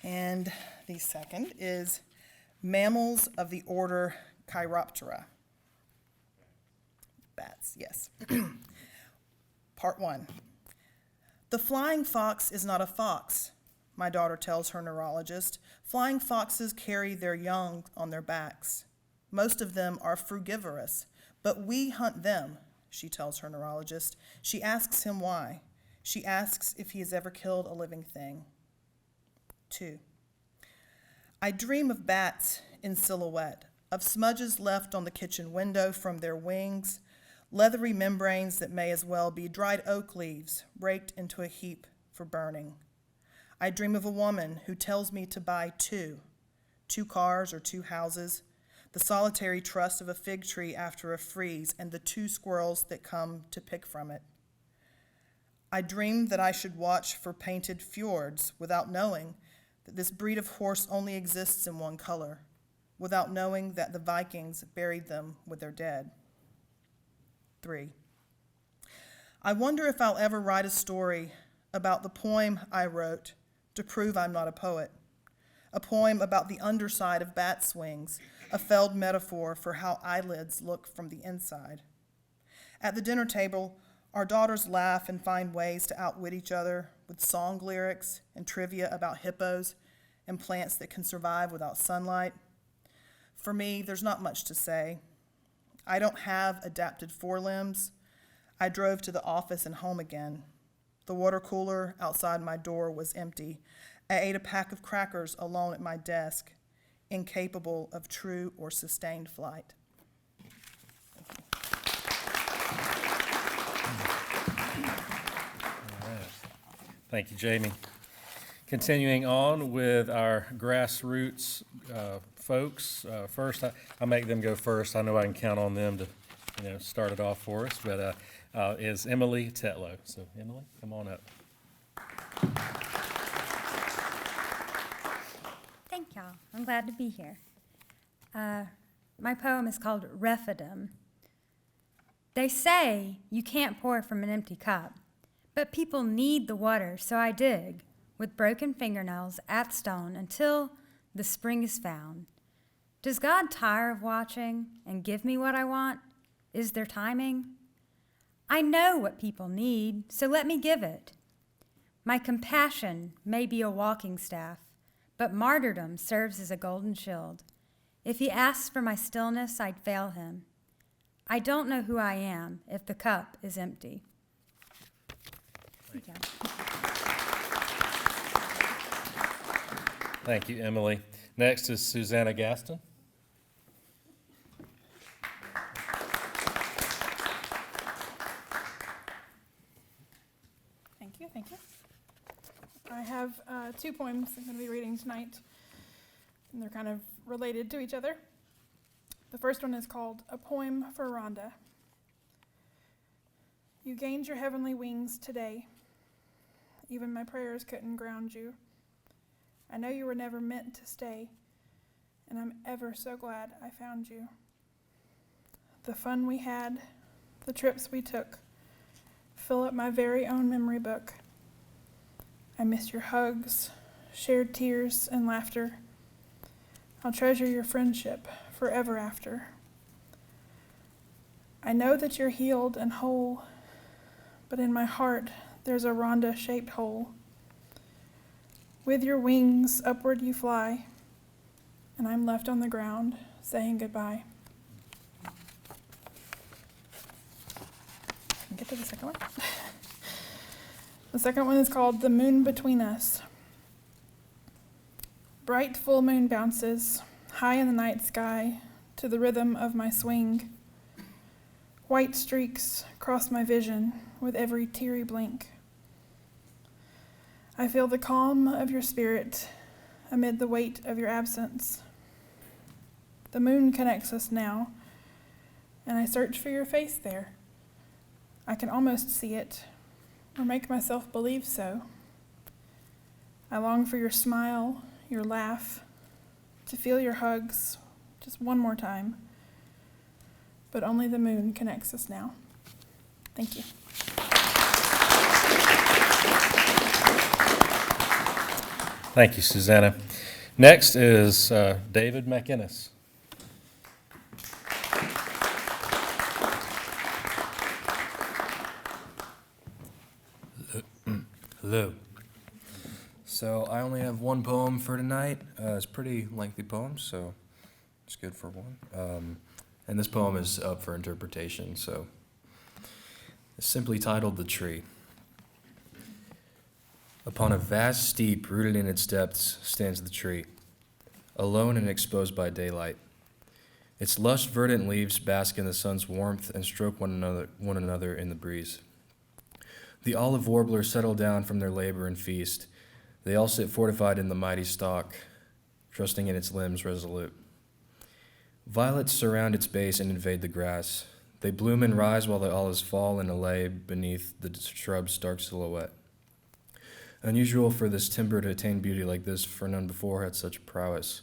And the second is mammals of the order Chiroptera. Bats, yes. Part 1. The flying fox is not a fox, my daughter tells her neurologist. Flying foxes carry their young on their backs. Most of them are frugivorous, but we hunt them, she tells her neurologist. She asks him why. She asks if he has ever killed a living thing. 2. I dream of bats in silhouette, of smudges left on the kitchen window from their wings, leathery membranes that may as well be dried oak leaves raked into a heap for burning. I dream of a woman who tells me to buy two cars or 2 houses, the solitary trust of a fig tree after a freeze, and the 2 squirrels that come to pick from it. I dream that I should watch for painted fjords without knowing that this breed of horse only exists in one color, without knowing that the Vikings buried them with their dead. 3. I wonder if I'll ever write a story about the poem I wrote to prove I'm not a poet, a poem about the underside of bats' wings, a failed metaphor for how eyelids look from the inside. At the dinner table, our daughters laugh and find ways to outwit each other with song lyrics and trivia about hippos and plants that can survive without sunlight. For me, there's not much to say. I don't have adapted forelimbs. I drove to the office and home again. The water cooler outside my door was empty. I ate a pack of crackers alone at my desk, incapable of true or sustained flight. Thank you, Jamie. Continuing on with our grassroots folks. First, I make them go first. I know I can count on them to, start it off for us. But is Emily Tetlow. So, Emily, come on up. Thank y'all. I'm glad to be here. My poem is called Referendum. They say you can't pour from an empty cup, but people need the water, so I dig with broken fingernails at stone until the spring is found. Does God tire of watching and give me what I want? Is there timing? I know what people need, so let me give it. My compassion may be a walking staff, but martyrdom serves as a golden shield. If he asks for my stillness, I'd fail him. I don't know who I am if the cup is empty. Good job. Thank you, Emily. Next is Susanna Gaston. Thank you. I have 2 poems I'm going to be reading tonight, and they're kind of related to each other. The first one is called A Poem for Rhonda. You gained your heavenly wings today. Even my prayers couldn't ground you. I know you were never meant to stay, and I'm ever so glad I found you. The fun we had, the trips we took, fill up my very own memory book. I miss your hugs, shared tears and laughter. I'll treasure your friendship forever after. I know that you're healed and whole, but in my heart there's a Rhonda-shaped hole. With your wings upward you fly, and I'm left on the ground saying goodbye. Can get to the second one? The second one is called The Moon Between Us. Bright full moon bounces high in the night sky to the rhythm of my swing. White streaks cross my vision with every teary blink. I feel the calm of your spirit amid the weight of your absence. The moon connects us now, and I search for your face there. I can almost see it, or make myself believe so. I long for your smile, your laugh, to feel your hugs just one more time. But only the moon connects us now. Thank you. Thank you, Susanna. Next is David McInnes. Hello. So I only have one poem for tonight. It's a pretty lengthy poem, so it's good for one. And this poem is up for interpretation, so it's simply titled The Tree. Upon a vast steep rooted in its depths stands the tree, alone and exposed by daylight. Its lush verdant leaves bask in the sun's warmth and stroke one another in the breeze. The olive warblers settle down from their labor and feast. They all sit fortified in the mighty stalk, trusting in its limbs resolute. Violets surround its base and invade the grass. They bloom and rise while the olives fall and lay beneath the shrub's dark silhouette. Unusual for this timber to attain beauty like this, for none before had such prowess.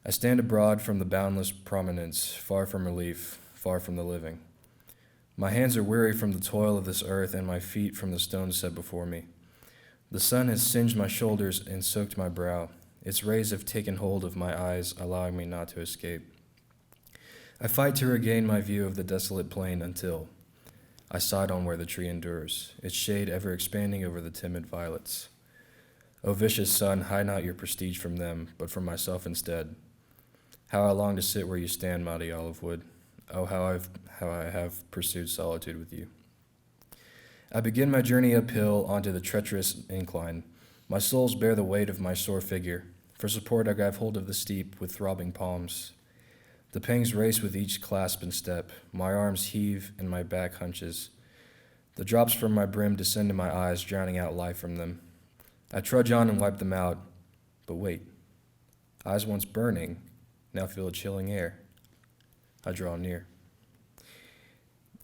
I stand abroad from the boundless prominence, far from relief, far from the living. My hands are weary from the toil of this earth, and my feet from the stones set before me. The sun has singed my shoulders and soaked my brow. Its rays have taken hold of my eyes, allowing me not to escape. I fight to regain my view of the desolate plain until I sight on where the tree endures, its shade ever expanding over the timid violets. O vicious sun, hide not your prestige from them, but from myself instead. How I long to sit where you stand, mighty olive wood. Oh, how I have pursued solitude with you. I begin my journey uphill onto the treacherous incline. My soles bear the weight of my sore figure. For support I grab hold of the steep with throbbing palms. The pangs race with each clasp and step. My arms heave and my back hunches. The drops from my brim descend to my eyes, drowning out life from them. I trudge on and wipe them out. But wait. Eyes once burning now feel a chilling air. I draw near.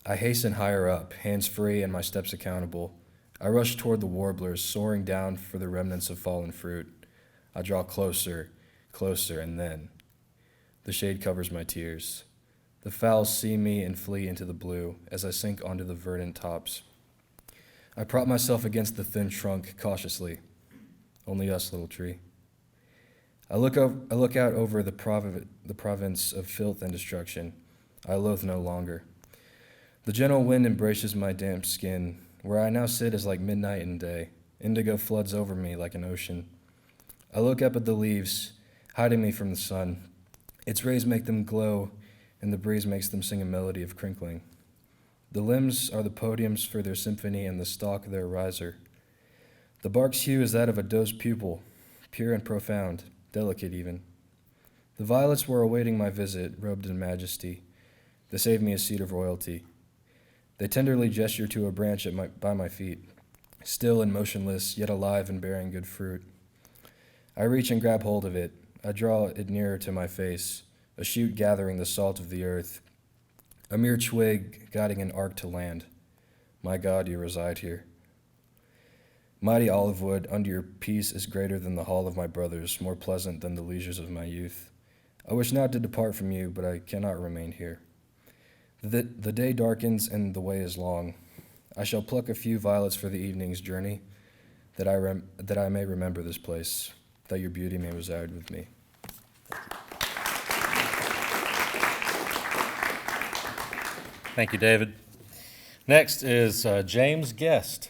I hasten higher up, hands free and my steps accountable. I rush toward the warblers, soaring down for the remnants of fallen fruit. I draw closer, closer, and then the shade covers my tears. The fowls see me and flee into the blue as I sink onto the verdant tops. I prop myself against the thin trunk cautiously. Only us, little tree. I look out over the province of filth and destruction. I loathe no longer. The gentle wind embraces my damp skin, Where I now sit is like midnight and day. Indigo floods over me like an ocean. I look up at the leaves, hiding me from the sun. Its rays make them glow, and the breeze makes them sing a melody of crinkling. The limbs are the podiums for their symphony, and the stalk their riser. The bark's hue is that of a doe's pupil, pure and profound, delicate even. The violets were awaiting my visit, robed in majesty. They saved me a seat of royalty. They tenderly gesture to a branch by my feet, still and motionless, yet alive and bearing good fruit. I reach and grab hold of it. I draw it nearer to my face, a shoot gathering the salt of the earth, a mere twig guiding an arc to land. My God, you reside here. Mighty olive wood, under your peace is greater than the hall of my brothers, more pleasant than the leisures of my youth. I wish not to depart from you, but I cannot remain here. The day darkens and the way is long. I shall pluck a few violets for the evening's journey, that I may remember this place, that your beauty may reside with me. Thank you, David. Next is James Guest.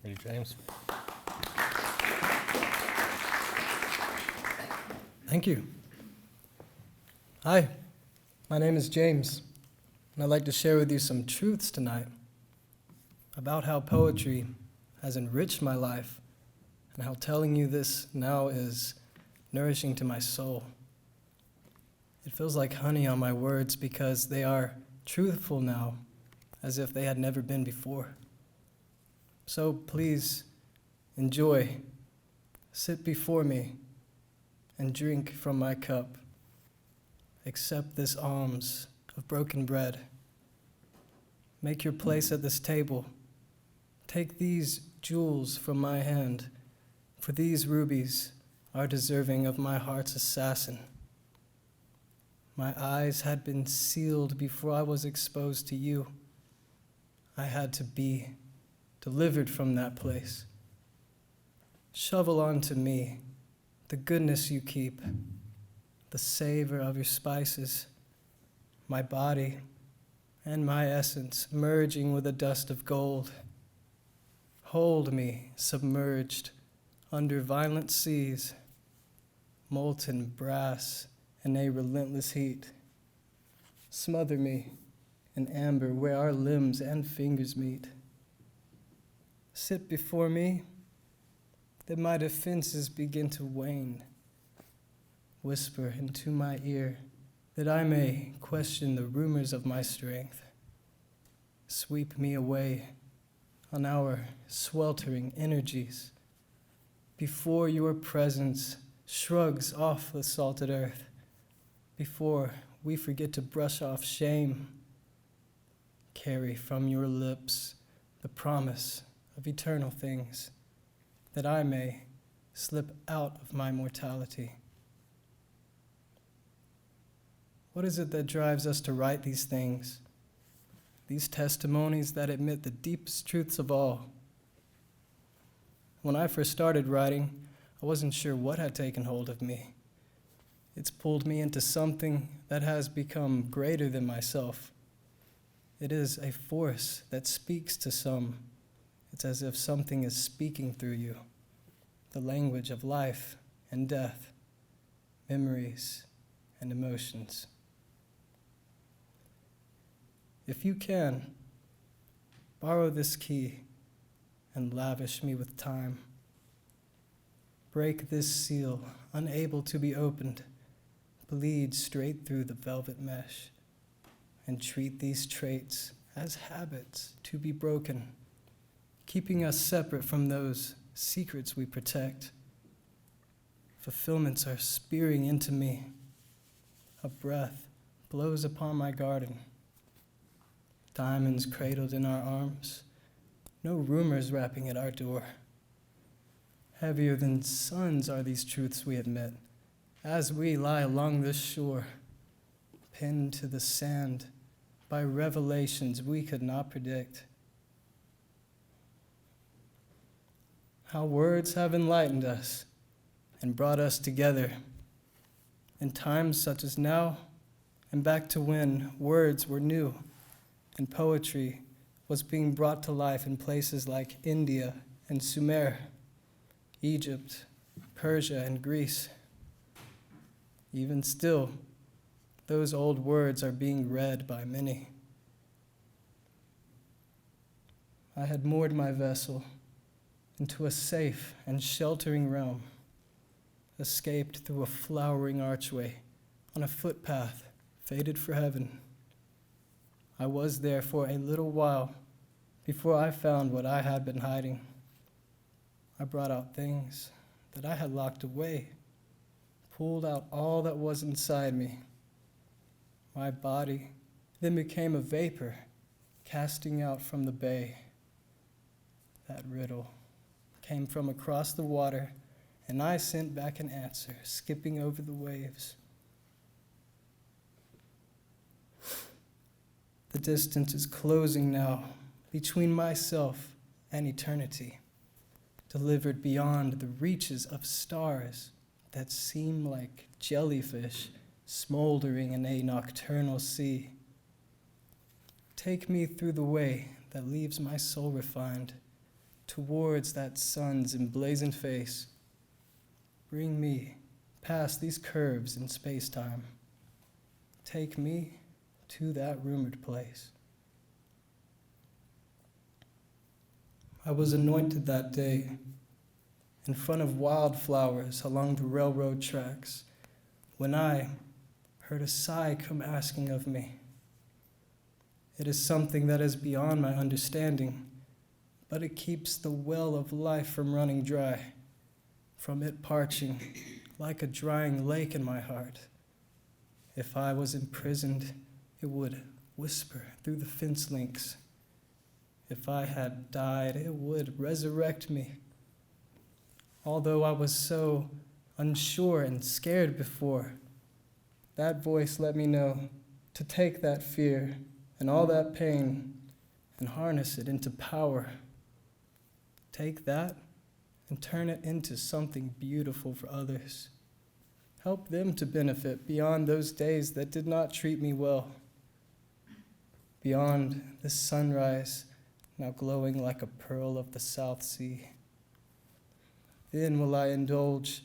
Ready, James? Thank you. Hi, my name is James, and I'd like to share with you some truths tonight about how poetry has enriched my life and how telling you this now is nourishing to my soul. It feels like honey on my words because they are truthful now, as if they had never been before. So please enjoy, sit before me, and drink from my cup. Accept this alms of broken bread. Make your place at this table. Take these jewels from my hand, for these rubies are deserving of my heart's assassin. My eyes had been sealed before I was exposed to you. I had to be delivered from that place. Shovel onto me the goodness you keep, the savor of your spices, my body and my essence merging with the dust of gold. Hold me submerged under violent seas, molten brass in a relentless heat. Smother me in amber where our limbs and fingers meet. Sit before me that my defenses begin to wane. Whisper into my ear that I may question the rumors of my strength. Sweep me away on our sweltering energies before your presence shrugs off the salted earth, before we forget to brush off shame. Carry from your lips the promise of eternal things, that I may slip out of my mortality. What is it that drives us to write these things, these testimonies that admit the deepest truths of all? When I first started writing, I wasn't sure what had taken hold of me. It's pulled me into something that has become greater than myself. It is a force that speaks to some. It's as if something is speaking through you, the language of life and death, memories and emotions. If you can, borrow this key and lavish me with time. Break this seal, unable to be opened, bleed straight through the velvet mesh, and treat these traits as habits to be broken, keeping us separate from those secrets we protect. Fulfillments are spearing into me. A breath blows upon my garden. Diamonds cradled in our arms. No rumors rapping at our door. Heavier than suns are these truths we admit, as we lie along this shore, pinned to the sand by revelations we could not predict. How words have enlightened us and brought us together in times such as now, and back to when words were new and poetry was being brought to life in places like India and Sumer, Egypt, Persia, and Greece. Even still, those old words are being read by many. I had moored my vessel into a safe and sheltering realm, escaped through a flowering archway on a footpath fated for heaven. I was there for a little while before I found what I had been hiding. I brought out things that I had locked away, pulled out all that was inside me. My body then became a vapor casting out from the bay. That riddle came from across the water, and I sent back an answer, skipping over the waves. The distance is closing now between myself and eternity, delivered beyond the reaches of stars that seem like jellyfish smoldering in a nocturnal sea. Take me through the way that leaves my soul refined towards that sun's emblazoned face. Bring me past these curves in space-time. Take me to that rumored place. I was anointed that day in front of wildflowers along the railroad tracks when I heard a sigh come asking of me. It is something that is beyond my understanding, but it keeps the well of life from running dry, from it parching like a drying lake in my heart. If I was imprisoned, it would whisper through the fence links. If I had died, it would resurrect me. Although I was so unsure and scared before, that voice let me know to take that fear and all that pain and harness it into power. Take that and turn it into something beautiful for others. Help them to benefit beyond those days that did not treat me well. Beyond the sunrise now glowing like a pearl of the South Sea. Then will I indulge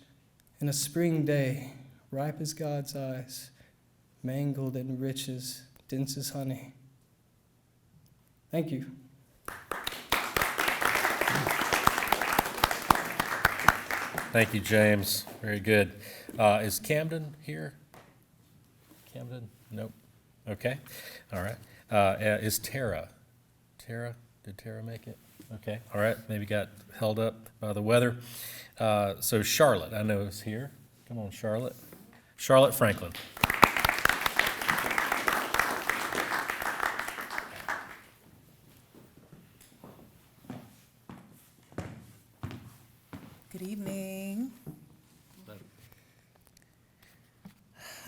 in a spring day, ripe as God's eyes, mangled in riches, dense as honey. Thank you. Thank you, James. Very good. Is Camden here? Camden? Nope. Okay. All right. Is Tara? Tara? Did Tara make it? Okay. All right. Maybe got held up by the weather. So Charlotte, I know, is here. Come on, Charlotte. Charlotte Franklin. Good evening.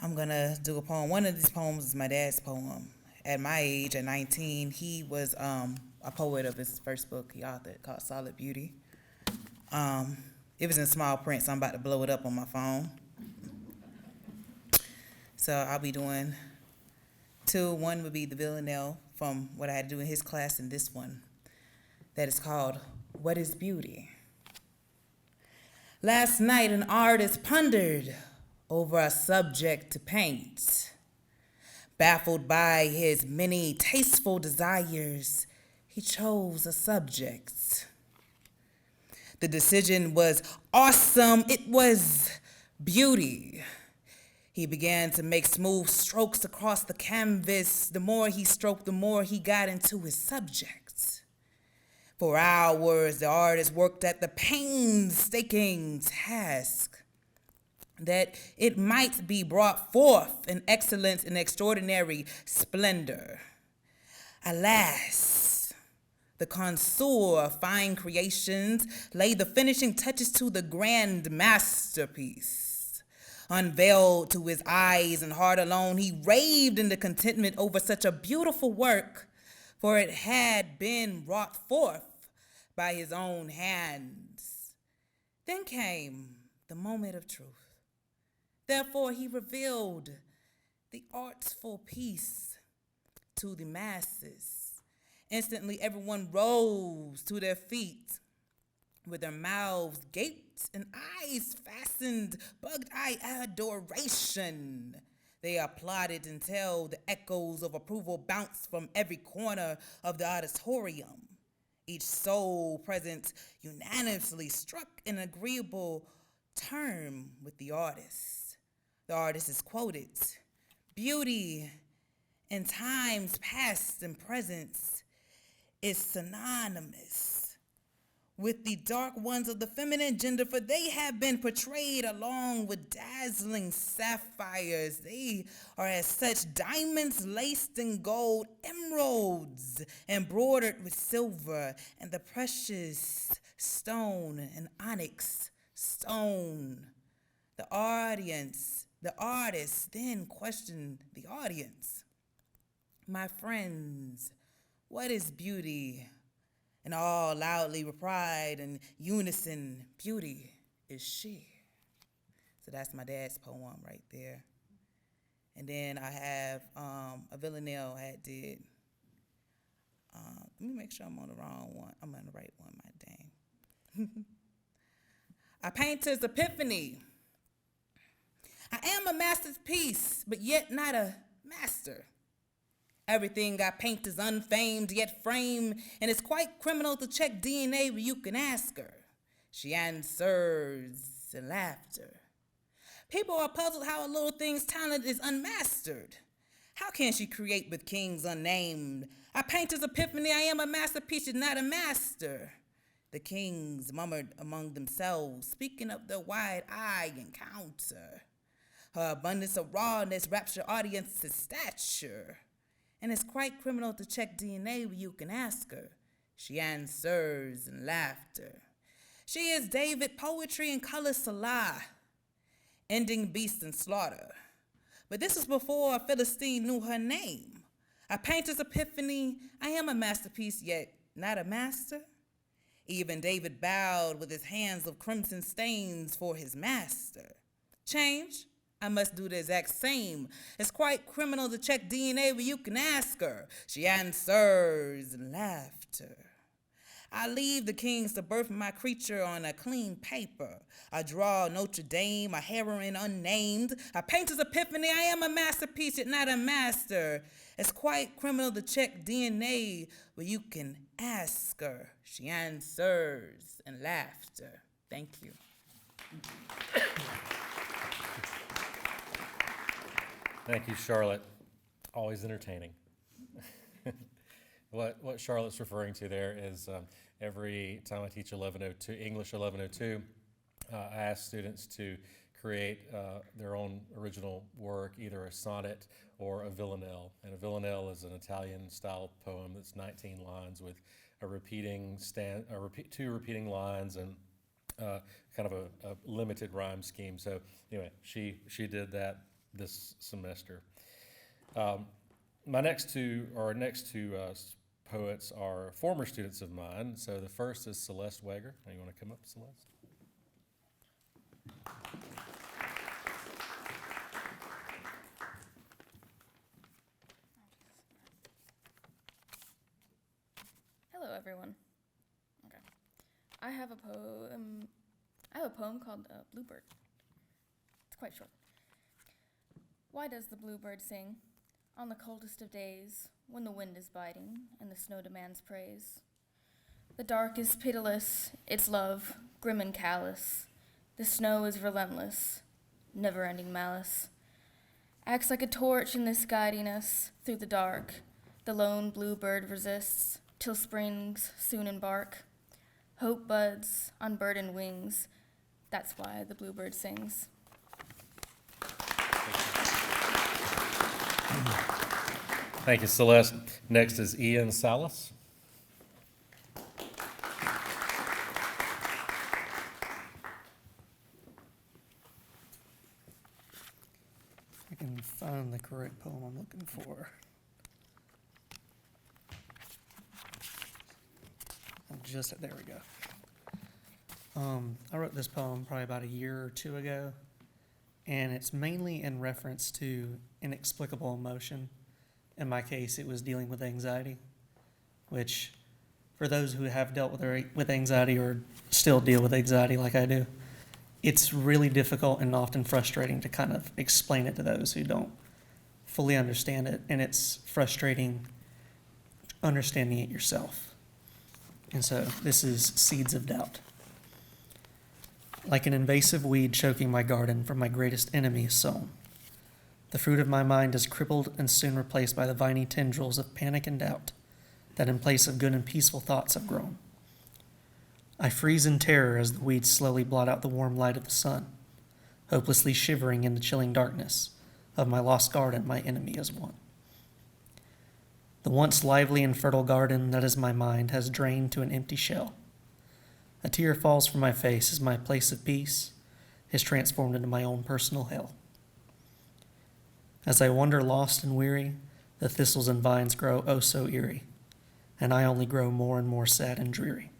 I'm gonna do a poem. One of these poems is my dad's poem. At my age, at 19, he was a poet of his first book he authored called Solid Beauty. It was in small print, so I'm about to blow it up on my phone. So I'll be doing two. One would be the villanelle from what I had to do in his class, and this one that is called What is Beauty? Last night, an artist pondered over a subject to paint. Baffled by his many tasteful desires, he chose a subject. The decision was awesome. It was beauty. He began to make smooth strokes across the canvas. The more he stroked, the more he got into his subject. For hours, the artist worked at the painstaking task that it might be brought forth in excellence and extraordinary splendor. Alas, the connoisseur of fine creations laid the finishing touches to the grand masterpiece. Unveiled to his eyes and heart alone, he raved in the contentment over such a beautiful work, for it had been wrought forth by his own hands. Then came the moment of truth. Therefore, he revealed the artful piece to the masses Instantly, everyone rose to their feet with their mouths gaped and eyes fastened, bug-eyed adoration. They applauded until the echoes of approval bounced from every corner of the auditorium. Each soul present unanimously struck an agreeable term with the artist. The artist is quoted, "Beauty in times past and present is synonymous with the dark ones of the feminine gender, for they have been portrayed along with dazzling sapphires. They are as such diamonds laced in gold, emeralds embroidered with silver, and the precious stone and onyx stone." The artist then questioned the audience, "My friends, what is beauty?" And all loudly replied in unison, "Beauty is she." So that's my dad's poem right there. And then I have a villanelle I had did. Let me make sure I'm on the wrong one. I'm on the right one, my dang. A painter's epiphany. I am a masterpiece, but yet not a master. Everything I paint is unfamed, yet framed, and it's quite criminal to check DNA where you can ask her. She answers in laughter. People are puzzled how a little thing's talent is unmastered. How can she create with kings unnamed? A painter's epiphany, I am a masterpiece, yet not a master. The kings murmured among themselves, speaking of their wide-eye encounter. Her abundance of rawness rapture audience's stature. And it's quite criminal to check DNA where you can ask her. She answers in laughter. She is David, poetry and color Salah, ending beast and slaughter. But this was before a Philistine knew her name. A painter's epiphany, I am a masterpiece, yet not a master. Even David bowed with his hands of crimson stains for his master. Change? I must do the exact same. It's quite criminal to check DNA where you can ask her. She answers in laughter. I leave the kings to birth my creature on a clean paper. I draw Notre Dame, a heroine unnamed. A painter's epiphany, I am a masterpiece, yet not a master. It's quite criminal to check DNA where you can ask her. She answers in laughter. Thank you. Thank you, Charlotte. Always entertaining. What Charlotte's referring to there is every time I teach English 1102, I ask students to create their own original work, either a sonnet or a villanelle. And a villanelle is an Italian-style poem that's 19 lines with two repeating lines and kind of a limited rhyme scheme. So anyway, she did that this semester. Our next two poets are former students of mine. So the first is Celeste Wager. Now you want to come up, Celeste? Hello, everyone. Okay, I have a poem called Bluebird. It's quite short. Why does the bluebird sing on the coldest of days, when the wind is biting and the snow demands praise? The dark is pitiless, its love grim and callous. The snow is relentless, never-ending malice. Acts like a torch in this guiding us through the dark. The lone bluebird resists till springs soon embark. Hope buds on burdened wings. That's why the bluebird sings. Thank you, Celeste. Next is Ian Salas. I can find the correct poem I'm looking for. There we go. I wrote this poem probably about a year or two ago, and it's mainly in reference to inexplicable emotion. In my case, it was dealing with anxiety. which for those who have dealt with anxiety or still deal with anxiety like I do, it's really difficult and often frustrating to kind of explain it to those who don't fully understand it, and it's frustrating understanding it yourself. And so this is Seeds of Doubt. Like an invasive weed choking my garden, from my greatest enemy is sown. The fruit of my mind is crippled and soon replaced by the viney tendrils of panic and doubt that in place of good and peaceful thoughts have grown. I freeze in terror as the weeds slowly blot out the warm light of the sun, hopelessly shivering in the chilling darkness of my lost garden my enemy has won. The once lively and fertile garden that is my mind has drained to an empty shell. A tear falls from my face as my place of peace is transformed into my own personal hell. As I wander lost and weary, the thistles and vines grow oh so eerie, and I only grow more and more sad and dreary.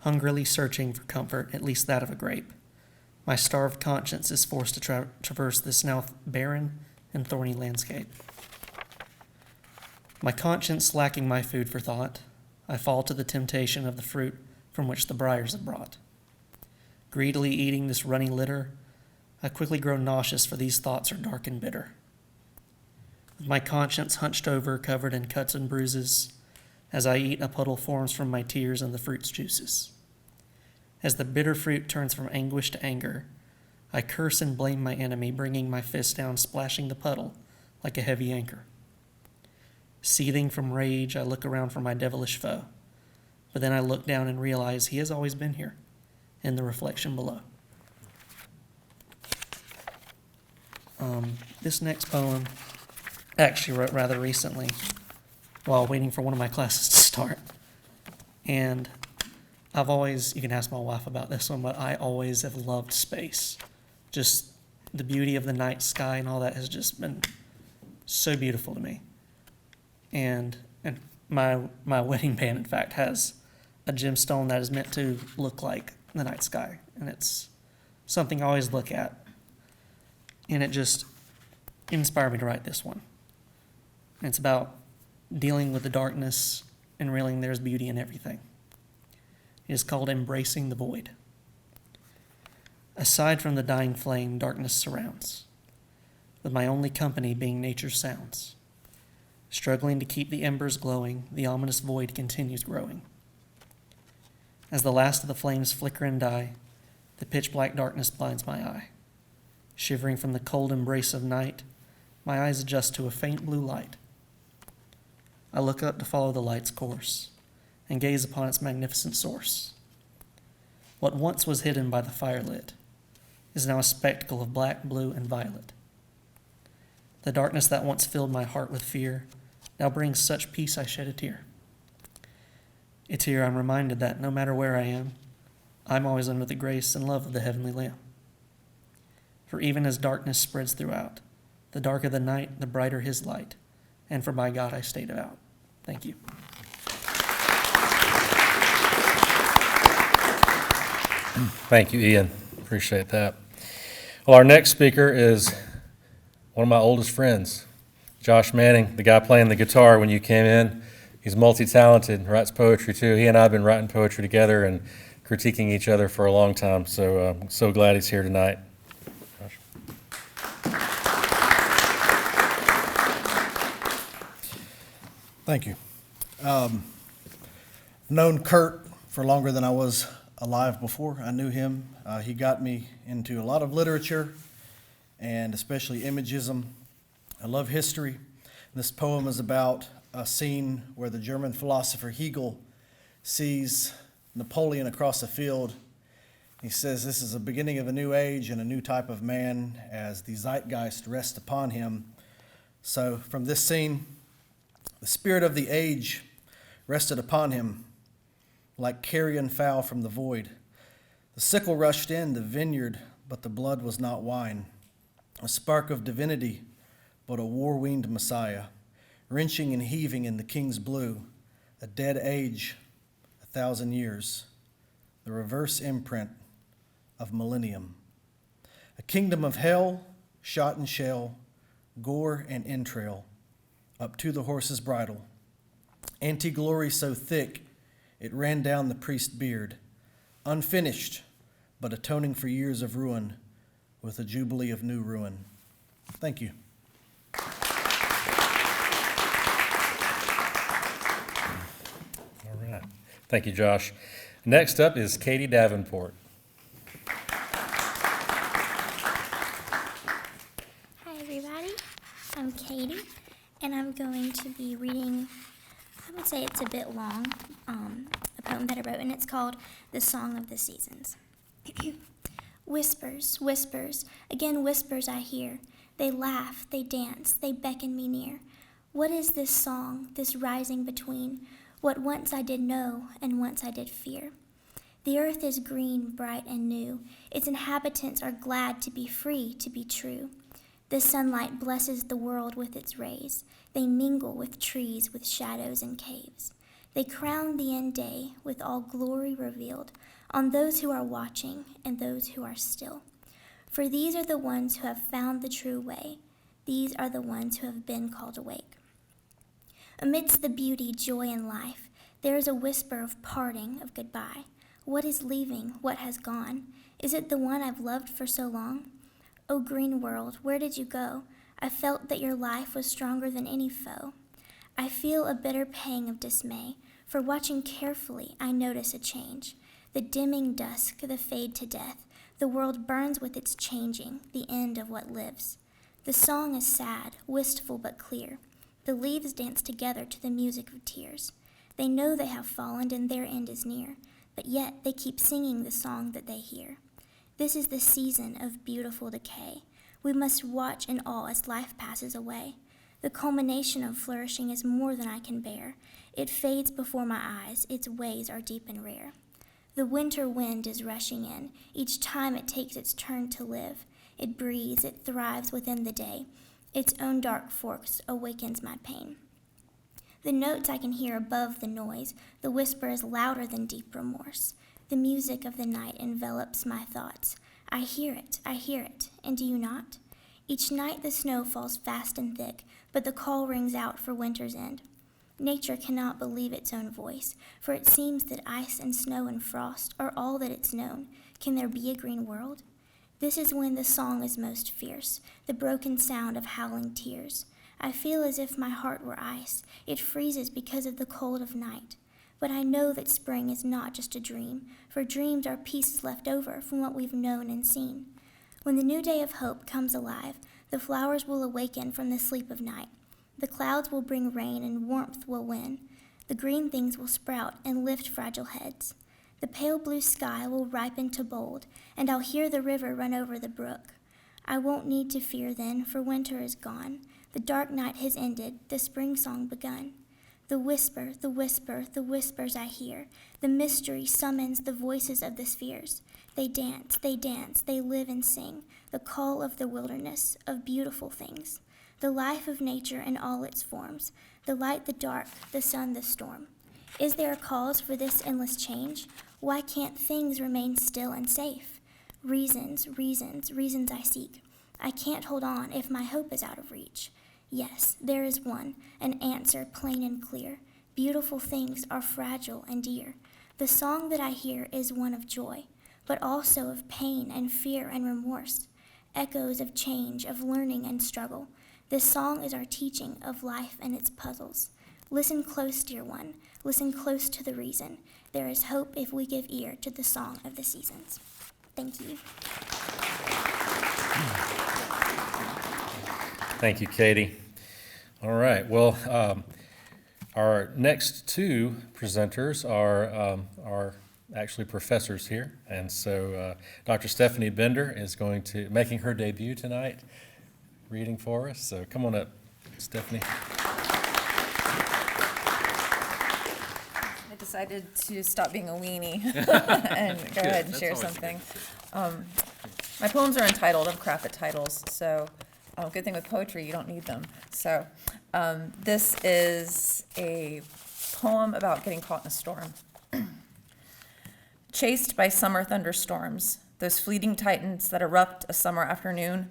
Hungrily searching for comfort, at least that of a grape, my starved conscience is forced to traverse this now barren and thorny landscape. My conscience lacking my food for thought, I fall to the temptation of the fruit from which the briars have brought. Greedily eating this runny litter, I quickly grow nauseous, for these thoughts are dark and bitter. With my conscience hunched over, covered in cuts and bruises, as I eat, a puddle forms from my tears and the fruit's juices. As the bitter fruit turns from anguish to anger, I curse and blame my enemy, bringing my fist down, splashing the puddle like a heavy anchor. Seething from rage, I look around for my devilish foe, but then I look down and realize he has always been here, in the reflection below. This next poem I actually wrote rather recently while waiting for one of my classes to start. And I've always, you can ask my wife about this one, but I always have loved space. Just the beauty of the night sky and all that has just been so beautiful to me. And my wedding band, in fact, has a gemstone that is meant to look like the night sky. And it's something I always look at. And it just inspired me to write this one. And it's about dealing with the darkness and realizing there's beauty in everything. It is called Embracing the Void. Aside from the dying flame, darkness surrounds, with my only company being nature's sounds. Struggling to keep the embers glowing, the ominous void continues growing. As the last of the flames flicker and die, the pitch-black darkness blinds my eye. Shivering from the cold embrace of night, my eyes adjust to a faint blue light. I look up to follow the light's course and gaze upon its magnificent source. What once was hidden by the firelit is now a spectacle of black, blue, and violet. The darkness that once filled my heart with fear now brings such peace I shed a tear. It's here I'm reminded that no matter where I am, I'm always under the grace and love of the heavenly Lamb. For even as darkness spreads throughout, the darker the night, the brighter his light, and for by God I stay devout. Thank you. Thank you, Ian. Appreciate that. Well, our next speaker is one of my oldest friends, Josh Manning, the guy playing the guitar when you came in. He's multi-talented, writes poetry too. He and I have been writing poetry together and critiquing each other for a long time, so I'm so glad he's here tonight. Josh. Thank you. Known Kurt for longer than I was alive before I knew him. He got me into a lot of literature, and especially imagism. I love history. This poem is about a scene where the German philosopher Hegel sees Napoleon across a field. He says this is the beginning of a new age and a new type of man as the zeitgeist rests upon him. So from this scene, the spirit of the age rested upon him like carrion fowl from the void. The sickle rushed in the vineyard, but the blood was not wine. A spark of divinity, but a war-weaned Messiah, wrenching and heaving in the king's blue, a dead age, 1,000 years, the reverse imprint of millennium. A kingdom of hell, shot and shell, gore and entrail, up to the horse's bridle. Anti-glory so thick it ran down the priest's beard, unfinished, but atoning for years of ruin with a jubilee of new ruin. Thank you. All right. Thank you, Josh. Next up is Katie Davenport. Hi, everybody. I'm Katie, and I'm going to be reading, I would say it's a bit long, a poem that I wrote, and it's called The Song of the Seasons. Whispers, whispers, again whispers I hear. They laugh, they dance, they beckon me near. What is this song, this rising between what once I did know and once I did fear? The earth is green, bright, and new. Its inhabitants are glad to be free, to be true. The sunlight blesses the world with its rays. They mingle with trees, with shadows and caves. They crown the end day with all glory revealed on those who are watching and those who are still. For these are the ones who have found the true way. These are the ones who have been called awake. Amidst the beauty, joy, and life, there is a whisper of parting, of goodbye. What is leaving? What has gone? Is it the one I've loved for so long? O green world, where did you go? I felt that your life was stronger than any foe. I feel a bitter pang of dismay, for watching carefully I notice a change. The dimming dusk, the fade to death, the world burns with its changing, the end of what lives. The song is sad, wistful but clear. The leaves dance together to the music of tears. They know they have fallen and their end is near, but yet they keep singing the song that they hear. This is the season of beautiful decay. We must watch in awe as life passes away. The culmination of flourishing is more than I can bear. It fades before my eyes, its ways are deep and rare. The winter wind is rushing in, each time it takes its turn to live. It breathes, it thrives within the day. Its own dark forks awakens my pain. The notes I can hear above the noise, the whisper is louder than deep remorse. The music of the night envelops my thoughts. I hear it, and do you not? Each night the snow falls fast and thick, but the call rings out for winter's end. Nature cannot believe its own voice, for it seems that ice and snow and frost are all that it's known. Can there be a green world? This is when the song is most fierce, the broken sound of howling tears. I feel as if my heart were ice. It freezes because of the cold of night. But I know that spring is not just a dream, for dreams are pieces left over from what we've known and seen. When the new day of hope comes alive, the flowers will awaken from the sleep of night. The clouds will bring rain and warmth will win. The green things will sprout and lift fragile heads. The pale blue sky will ripen to bold, and I'll hear the river run over the brook. I won't need to fear then, for winter is gone. The dark night has ended, the spring song begun. The whisper, the whisper, the whispers I hear. The mystery summons the voices of the spheres. They dance, they live and sing. The call of the wilderness, of beautiful things. The life of nature in all its forms. The light, the dark, the sun, the storm. Is there a cause for this endless change? Why can't things remain still and safe? Reasons I seek. I can't hold on if my hope is out of reach. Yes, there is one, an answer plain and clear. Beautiful things are fragile and dear. The song that I hear is one of joy, but also of pain and fear and remorse. Echoes of change, of learning and struggle. This song is our teaching of life and its puzzles. Listen close, dear one. Listen close to the reason. There is hope if we give ear to the song of the seasons. Thank you. Thank you, Katie. All right. Well, our next two presenters are actually professors here, and so Dr. Stephanie Bender is going to making her debut tonight, reading for us. So come on up, Stephanie. I decided to stop being a weenie and go ahead and share something. My poems are untitled. I'm crap at titles, so good thing with poetry, you don't need them. So this is a poem about getting caught in a storm. Chased by summer thunderstorms, those fleeting titans that erupt a summer afternoon,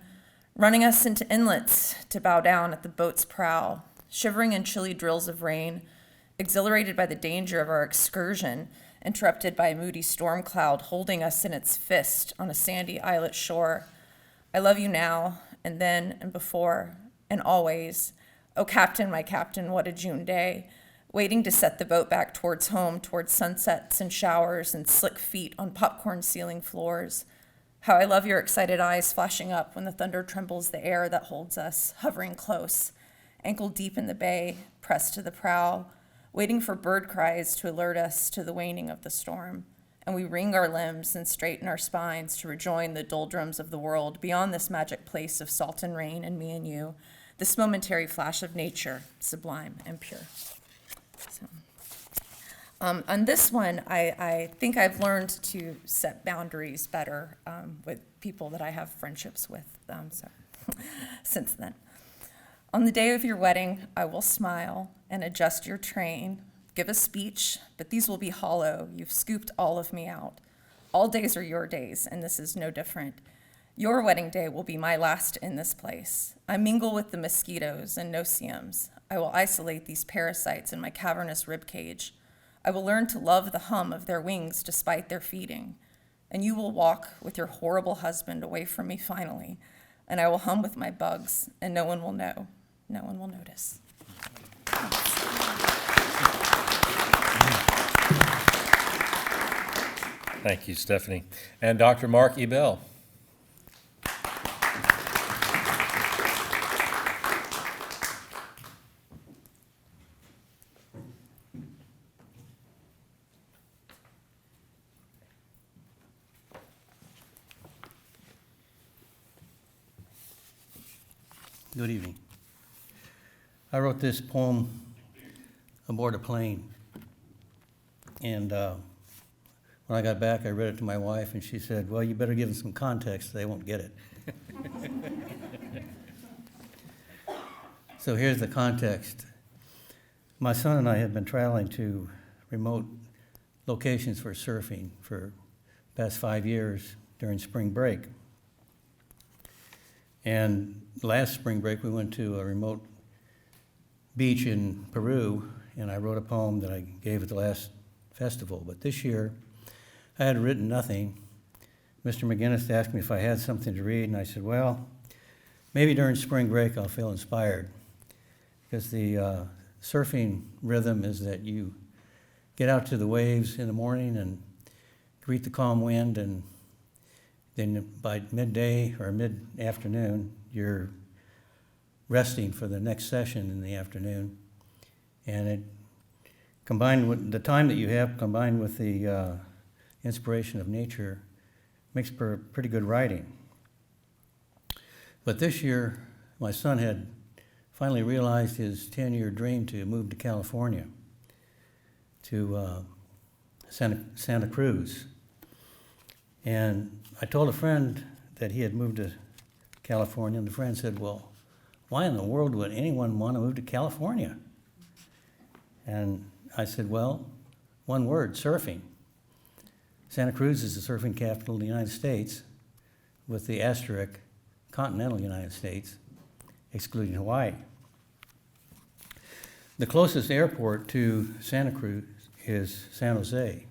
running us into inlets to bow down at the boat's prow, shivering in chilly drills of rain, exhilarated by the danger of our excursion, interrupted by a moody storm cloud holding us in its fist on a sandy islet shore. I love you now, and then, and before, and always. Oh, Captain, my Captain, what a June day. Waiting to set the boat back towards home, towards sunsets and showers and slick feet on popcorn ceiling floors. How I love your excited eyes flashing up when the thunder trembles the air that holds us, hovering close, ankle deep in the bay, pressed to the prow, waiting for bird cries to alert us to the waning of the storm. And we wring our limbs and straighten our spines to rejoin the doldrums of the world beyond this magic place of salt and rain and me and you, this momentary flash of nature, sublime and pure. So, on this one, I think I've learned to set boundaries better with people that I have friendships with. Since then. On the day of your wedding, I will smile and adjust your train, give a speech, but these will be hollow. You've scooped all of me out. All days are your days, and this is no different. Your wedding day will be my last in this place. I mingle with the mosquitoes and no-see-ums. I will isolate these parasites in my cavernous rib cage. I will learn to love the hum of their wings despite their feeding. And you will walk with your horrible husband away from me finally, and I will hum with my bugs, and no one will know. No one will notice. Thank you, Stephanie. And Dr. Mark Ebel. Good evening. I wrote this poem aboard a plane. And when I got back, I read it to my wife, and she said, well, you better give them some context. They won't get it. So here's the context. My son and I have been traveling to remote locations for surfing for the past 5 years during spring break. And last spring break, we went to a remote beach in Peru, and I wrote a poem that I gave at the last festival. But this year, I had written nothing. Mr. McGinnis asked me if I had something to read, and I said, well, maybe during spring break I'll feel inspired. Because the surfing rhythm is that you get out to the waves in the morning and greet the calm wind, and then by midday or mid-afternoon, you're resting for the next session in the afternoon. And it combined with the time that you have, combined with the inspiration of nature, makes for pretty good writing. But this year, my son had finally realized his 10-year dream to move to California, to Santa Cruz. And I told a friend that he had moved to California, and the friend said, well, why in the world would anyone want to move to California? And I said, well, one word, surfing. Santa Cruz is the surfing capital of the United States, with the asterisk, continental United States, excluding Hawaii. The closest airport to Santa Cruz is San Jose.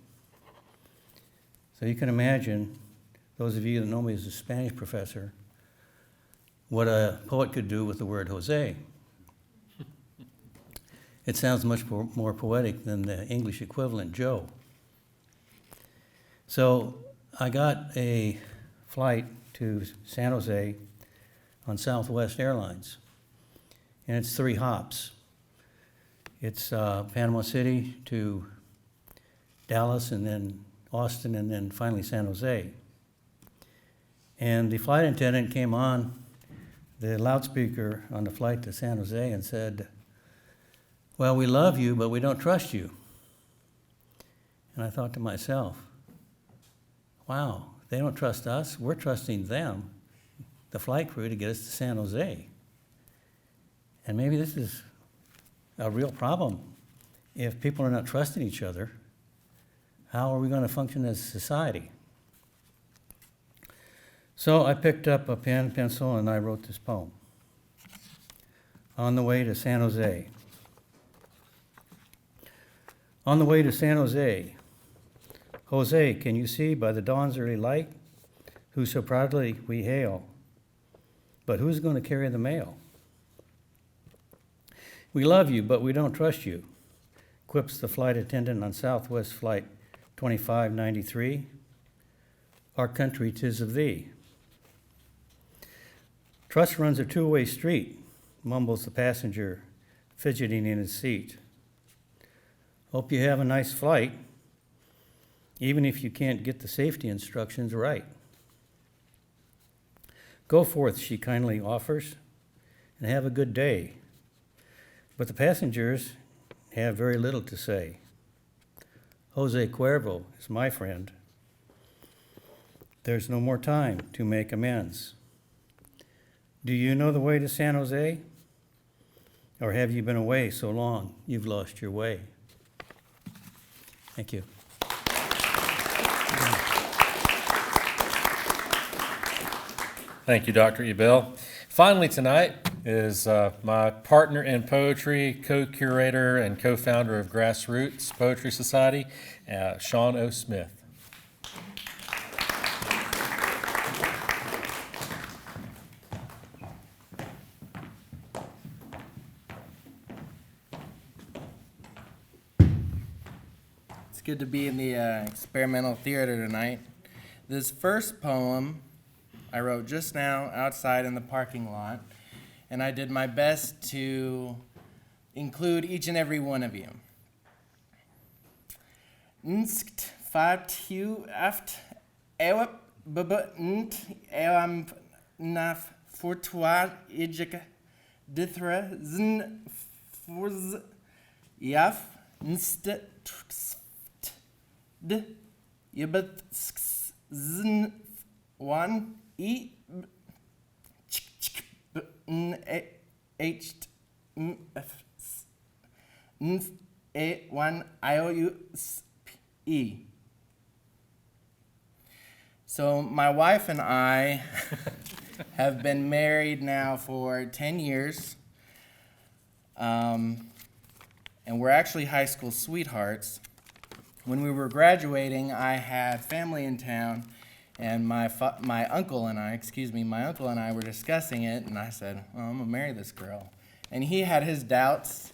So you can imagine, those of you that know me as a Spanish professor, what a poet could do with the word Jose. It sounds much more poetic than the English equivalent, Joe. So I got a flight to San Jose on Southwest Airlines, and it's 3 hops. It's Panama City to Dallas, and then Austin, and then finally San Jose. And the flight attendant came on the loudspeaker on the flight to San Jose and said, well, we love you, but we don't trust you. And I thought to myself, wow, they don't trust us, we're trusting them, the flight crew, to get us to San Jose. And maybe this is a real problem. If people are not trusting each other, how are we going to function as a society? So I picked up a pen and pencil, and I wrote this poem. On the way to San Jose. On the way to San Jose. Jose, can you see by the dawn's early light who so proudly we hail? But who's going to carry the mail? We love you, but we don't trust you, quips the flight attendant on Southwest Flight 2593. Our country 'tis of thee. Trust runs a two-way street, mumbles the passenger, fidgeting in his seat. Hope you have a nice flight, even if you can't get the safety instructions right. Go forth, she kindly offers, and have a good day. But the passengers have very little to say. Jose Cuervo is my friend. There's no more time to make amends. Do you know the way to San Jose? Or have you been away so long you've lost your way? Thank you. Thank you, Dr. Ebel. Finally tonight is my partner in poetry, co-curator and co-founder of Grassroots Poetry Society, Sean O. Smith. It's good to be in the experimental theater tonight. This first poem I wrote just now outside in the parking lot, and I did my best to include each and every one of you. Nst fatu aft ewap bubut eam naf fortwa ijik dithra zn forz yaf nst d yabat zn one e ch ch n h n f n a one I O U E. So my wife and I have been married now for 10 years, and we're actually high school sweethearts. When we were graduating, I had family in town, and my uncle and I were discussing it, and I said, well, I'm gonna marry this girl. And he had his doubts.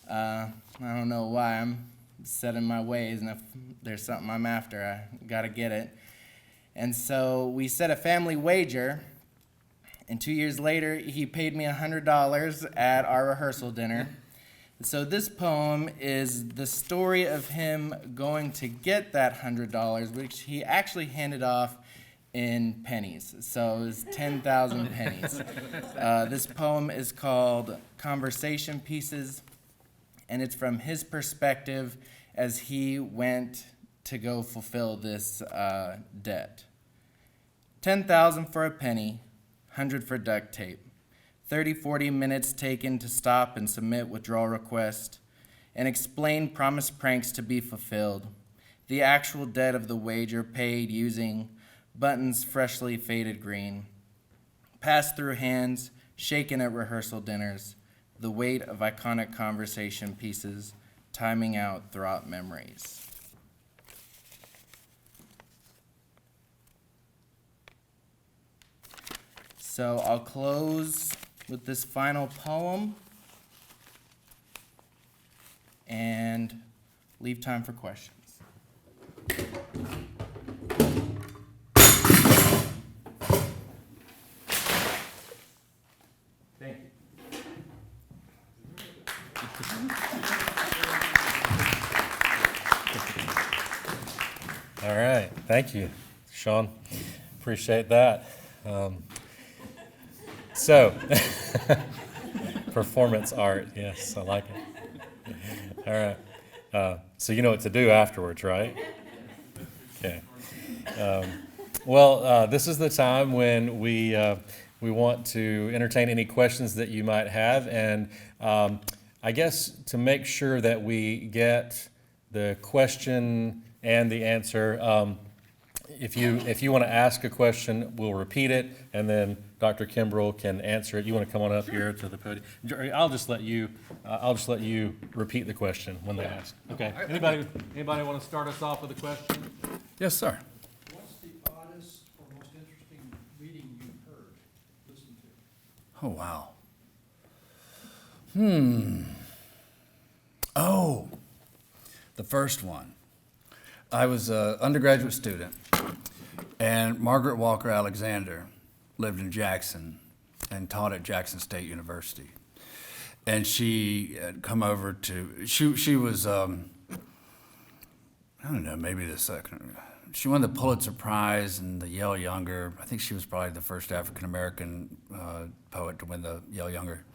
I don't know why. I'm set in my ways, and if there's something I'm after, I gotta get it. And so we set a family wager, and 2 years later, he paid me $100 at our rehearsal dinner. So this poem is the story of him going to get that $100, which he actually handed off in pennies. So it was 10,000 pennies. This poem is called Conversation Pieces, and it's from his perspective as he went to go fulfill this debt. 10,000 for a penny, 100 for duct tape. 30-40 minutes taken to stop and submit withdrawal request and explain promised pranks to be fulfilled. The actual debt of the wager paid using buttons freshly faded green. Passed through hands, shaken at rehearsal dinners. The weight of iconic conversation pieces, timing out throughout memories. So I'll close with this final poem and leave time for questions. Thank you. All right, thank you, Sean. Appreciate that. So, performance art, yes, I like it. All right, so you know what to do afterwards, right? Okay. This is the time when we want to entertain any questions that you might have, and I guess to make sure that we get the question and the answer, if you want to ask a question, we'll repeat it, and then Dr. Kimbrell can answer it. You want to come on up here to the podium? Jerry, I'll just let you repeat the question when they ask. Okay. Anybody want to start us off with a question? Yes, sir. What's the oddest or most interesting reading you've heard, listened to? Oh, wow. Oh, the first one. I was an undergraduate student, and Margaret Walker Alexander lived in Jackson and taught at Jackson State University. And she had come over to, she was, I don't know, maybe the second. She won the Pulitzer Prize and the Yale Younger. I think she was probably the first African-American poet to win the Yale Younger.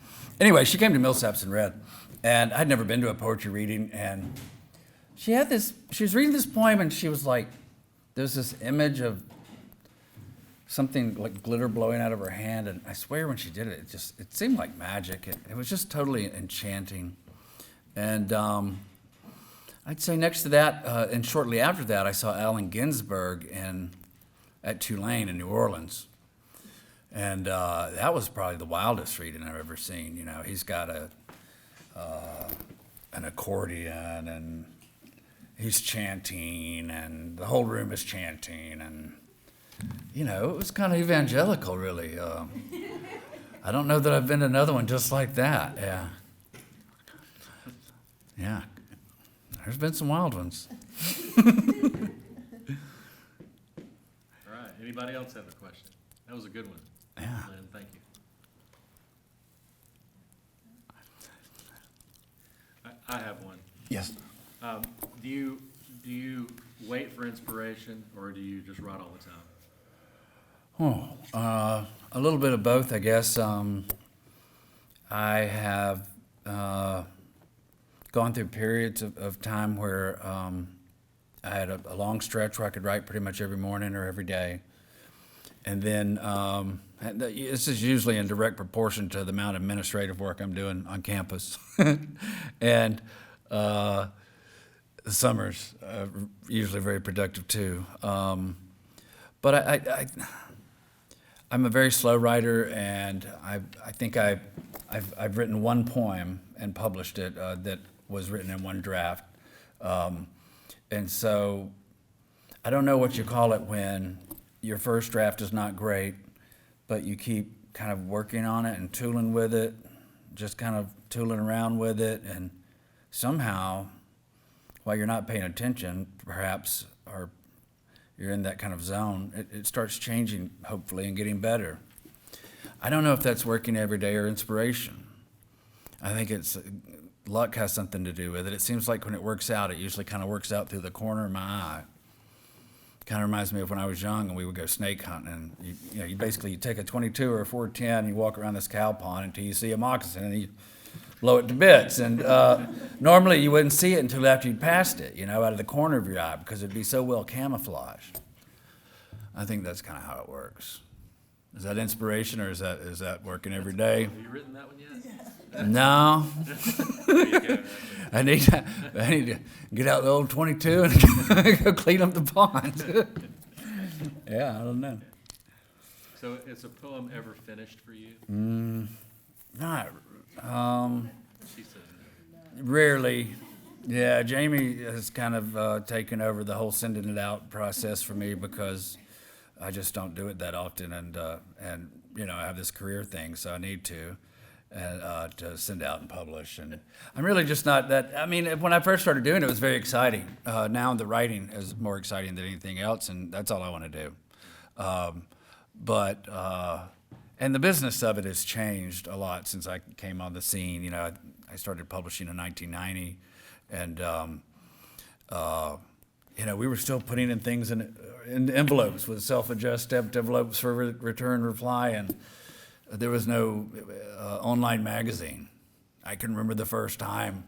Anyway, she came to Millsaps and read, and I'd never been to a poetry reading, and she was reading this poem, and she was like, there's this image of something like glitter blowing out of her hand, and I swear when she did it, it seemed like magic. It was just totally enchanting. And I'd say next to that, and shortly after that, I saw Allen Ginsberg at Tulane in New Orleans. And that was probably the wildest reading I've ever seen. You know, he's got an accordion, and he's chanting, and the whole room is chanting, and you know, it was kind of evangelical, really. I don't know that I've been to another one just like that. Yeah. Yeah. There's been some wild ones. All right. Anybody else have a question? That was a good one. Yeah. Lynn, thank you. I have one. Yes. Do you wait for inspiration, or do you just write all the time? A little bit of both, I guess. I have gone through periods of time where I had a long stretch where I could write pretty much every morning or every day. And then this is usually in direct proportion to the amount of administrative work I'm doing on campus. And the summers are usually very productive too. But I'm a very slow writer, and I think I've written one poem and published it that was written in one draft. And so I don't know what you call it when your first draft is not great, but you keep kind of working on it and tooling with it, just kind of tooling around with it, and somehow, while you're not paying attention, perhaps, or you're in that kind of zone, it starts changing, hopefully, and getting better. I don't know if that's working every day or inspiration. I think luck has something to do with it. It seems like when it works out, it usually kind of works out through the corner of my eye. Kind of reminds me of when I was young and we would go snake hunting. And you basically take a 22 or a 410, and you walk around this cow pond until you see a moccasin, and you blow it to bits. And normally you wouldn't see it until after you'd passed it, out of the corner of your eye, because it'd be so well camouflaged. I think that's kind of how it works. Is that inspiration, or is that working every day? Have you written that one yet? No. I need to get out the old 22 and go clean up the pond. Yeah, I don't know. So is a poem ever finished for you? Not. She said no. Rarely. Yeah, Jamie has kind of taken over the whole sending it out process for me, because I just don't do it that often, and I have this career thing, so I need to send out and publish. And I'm really just not that. I mean, when I first started doing it, it was very exciting. Now the writing is more exciting than anything else, and that's all I want to do. And the business of it has changed a lot since I came on the scene. I started publishing in 1990, and we were still putting in things in envelopes with self-addressed stamped envelopes for return reply, and there was no online magazine. I can remember the first time,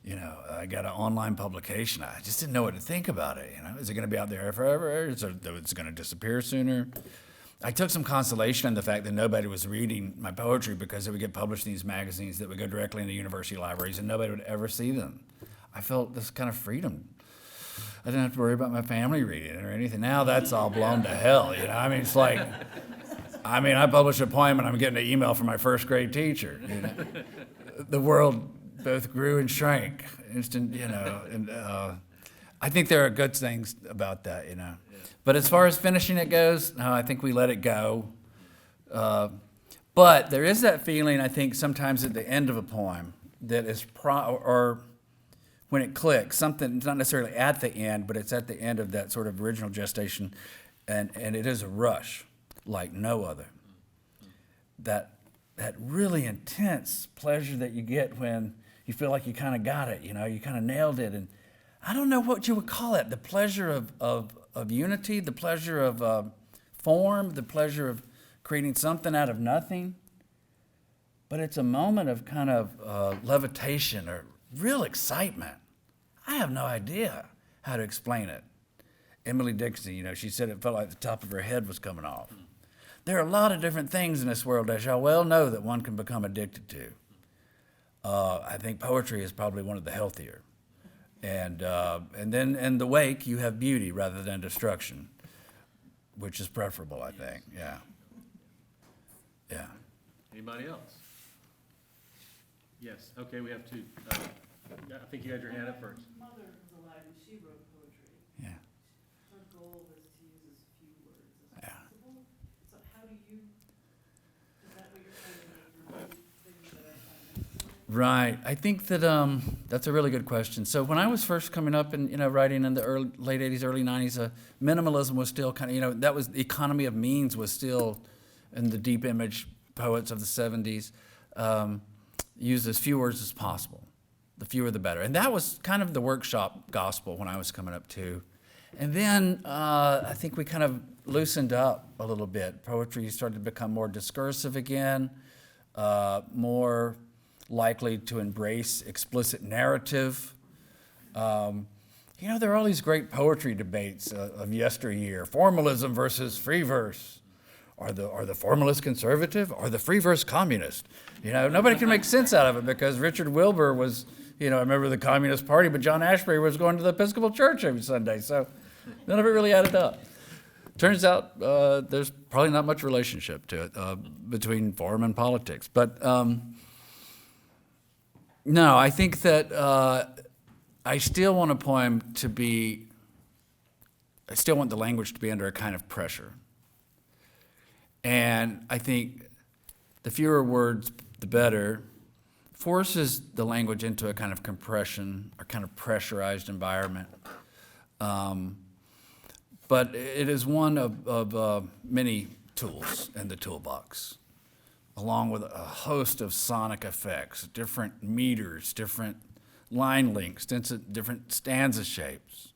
I got an online publication. I just didn't know what to think about it. Is it going to be out there forever? Is it going to disappear sooner? I took some consolation in the fact that nobody was reading my poetry, because it would get published in these magazines that would go directly into university libraries, and nobody would ever see them. I felt this kind of freedom. didn't have to worry about my family reading it or anything. Now that's all blown to hell, you know? I mean, it's like, I published a poem and I'm getting an email from my first grade teacher, you know? The world both grew and shrank, instant, you know, and I think there are good things about that, you know. But as far as finishing it goes, no, I think we let it go. But there is that feeling, I think, sometimes at the end of a poem that is, or when it clicks, something, it's not necessarily at the end, but it's at the end of that sort of original gestation, and it is a rush like no other. That really intense pleasure that you get when you feel like you kind of got it, you know, you kind of nailed it. And I don't know what you would call it, the pleasure of unity, the pleasure of form, the pleasure of creating something out of nothing. But it's a moment of kind of levitation or real excitement. I have no idea how to explain it. Emily Dixon, you know, she said it felt like the top of her head was coming off. There are a lot of different things in this world, as y'all well know, that one can become addicted to. I think poetry is probably one of the healthier. And then in the wake, you have beauty rather than destruction, which is preferable, I think. Yeah. Yeah. Anybody else? Yes. Okay, we have two. I think you had your hand up first. Mother was alive and she wrote poetry. Yeah. Her goal was to use as few words as Yeah. possible. So how do you, is that what you're trying to make your things that are unnecessary? Right. I think that that's a really good question. So when I was first coming up and, you know, writing in the late 80s, early 90s, minimalism was still kind of, you know, that was the economy of means was still in the deep image poets of the 70s. Use as few words as possible. The fewer the better. And that was kind of the workshop gospel when I was coming up too. And then I think we kind of loosened up a little bit. Poetry started to become more discursive again, more likely to embrace explicit narrative. You know, there are all these great poetry debates of yesteryear. Formalism versus free verse. Are the formalist conservative or the free verse communist? You know, nobody can make sense out of it because Richard Wilbur was, you know, a member of the Communist Party, but John Ashbery was going to the Episcopal Church every Sunday, so none of it really added up. Turns out there's probably not much relationship to it between form and politics. But no, I think that I still want a poem to be, I still want the language to be under a kind of pressure. And I think the fewer words, the better, forces the language into a kind of compression or kind of pressurized environment. But it is one of many tools in the toolbox, along with a host of sonic effects, different meters, different line lengths, different stanza shapes.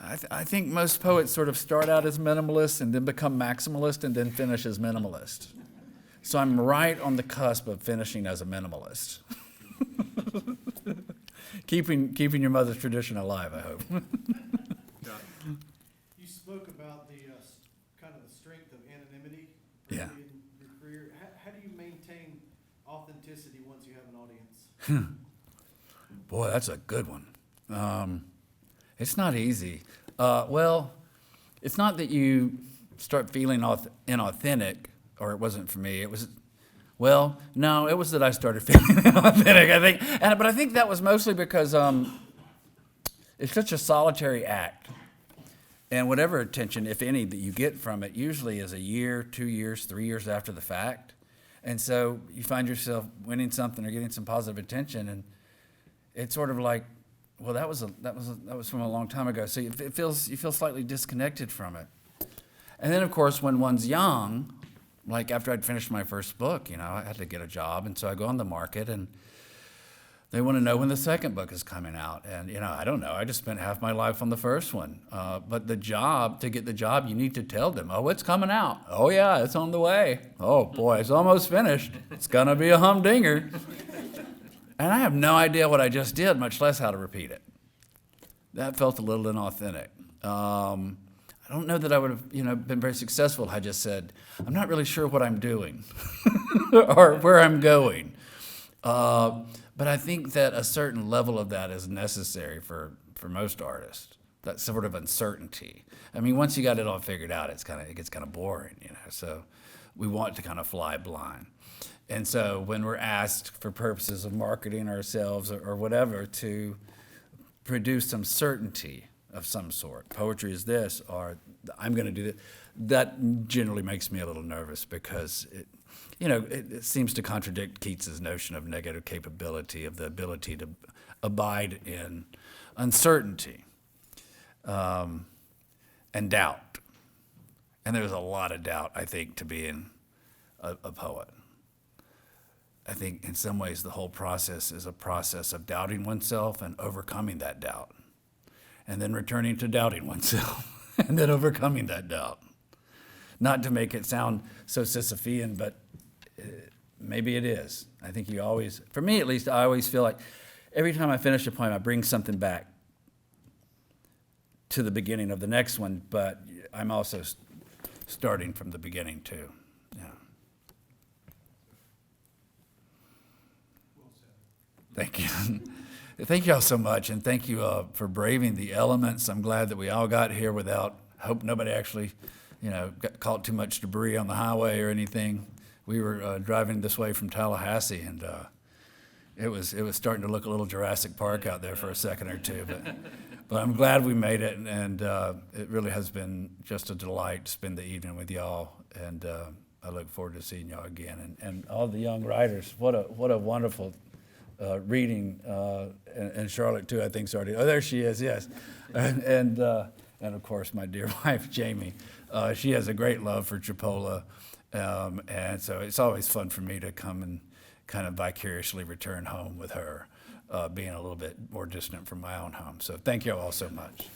I think most poets sort of start out as minimalists and then become maximalist and then finish as minimalist. So I'm right on the cusp of finishing as a minimalist. keeping your mother's tradition alive, I hope. You spoke about the kind of the strength of anonymity Yeah. in your career. How do you maintain authenticity once you have an audience? Boy, that's a good one. It's not easy. Well, it's not that you start feeling inauthentic, or it wasn't for me. It was, well, no, it was that I started feeling inauthentic, I think. But I think that was mostly because it's such a solitary act. And whatever attention, if any, that you get from it usually is a year, 2 years, 3 years after the fact. And so you find yourself winning something or getting some positive attention, and it's sort of like, well, that was from a long time ago. So you feel slightly disconnected from it. And then, of course, when one's young, like after I'd finished my first book, you know, I had to get a job, and so I go on the market, and they want to know when the second book is coming out. And, you know, I don't know. I just spent half my life on the first one. But to get the job, you need to tell them, oh, it's coming out. Oh, yeah, it's on the way. Oh, boy, it's almost finished. It's going to be a humdinger. And I have no idea what I just did, much less how to repeat it. That felt a little inauthentic. I don't know that I would have, you know, been very successful if I just said, I'm not really sure what I'm doing or where I'm going. But I think that a certain level of that is necessary for for most artists. That sort of uncertainty. I mean, once you got it all figured out, it gets kind of boring, you know. So we want to kind of fly blind. And so when we're asked for purposes of marketing ourselves or whatever to produce some certainty of some sort, poetry is this, or I'm going to do that, that generally makes me a little nervous because it seems to contradict Keats's notion of negative capability, of the ability to abide in uncertainty and doubt. And there's a lot of doubt, I think, to being a poet. I think in some ways the whole process is a process of doubting oneself and overcoming that doubt, and then returning to doubting oneself, and then overcoming that doubt. Not to make it sound so Sisyphean, but maybe it is. I think you always, for me at least, I always feel like every time I finish a poem, I bring something back to the beginning of the next one, but I'm also starting from the beginning too. Yeah. Thank you. Thank you all so much, and thank you for braving the elements. I'm glad that we all got here without, hope nobody actually, got caught too much debris on the highway or anything. We were driving this way from Tallahassee, and it was starting to look a little Jurassic Park out there for a second or two. But I'm glad we made it, and it really has been just a delight to spend the evening with y'all, and I look forward to seeing y'all again. And all the young writers, what a wonderful reading, and Charlotte too, I think, started. Oh, there she is, yes. And of course, my dear wife, Jamie. She has a great love for Chipola, and so it's always fun for me to come and kind of vicariously return home with her, being a little bit more distant from my own home. So thank you all so much.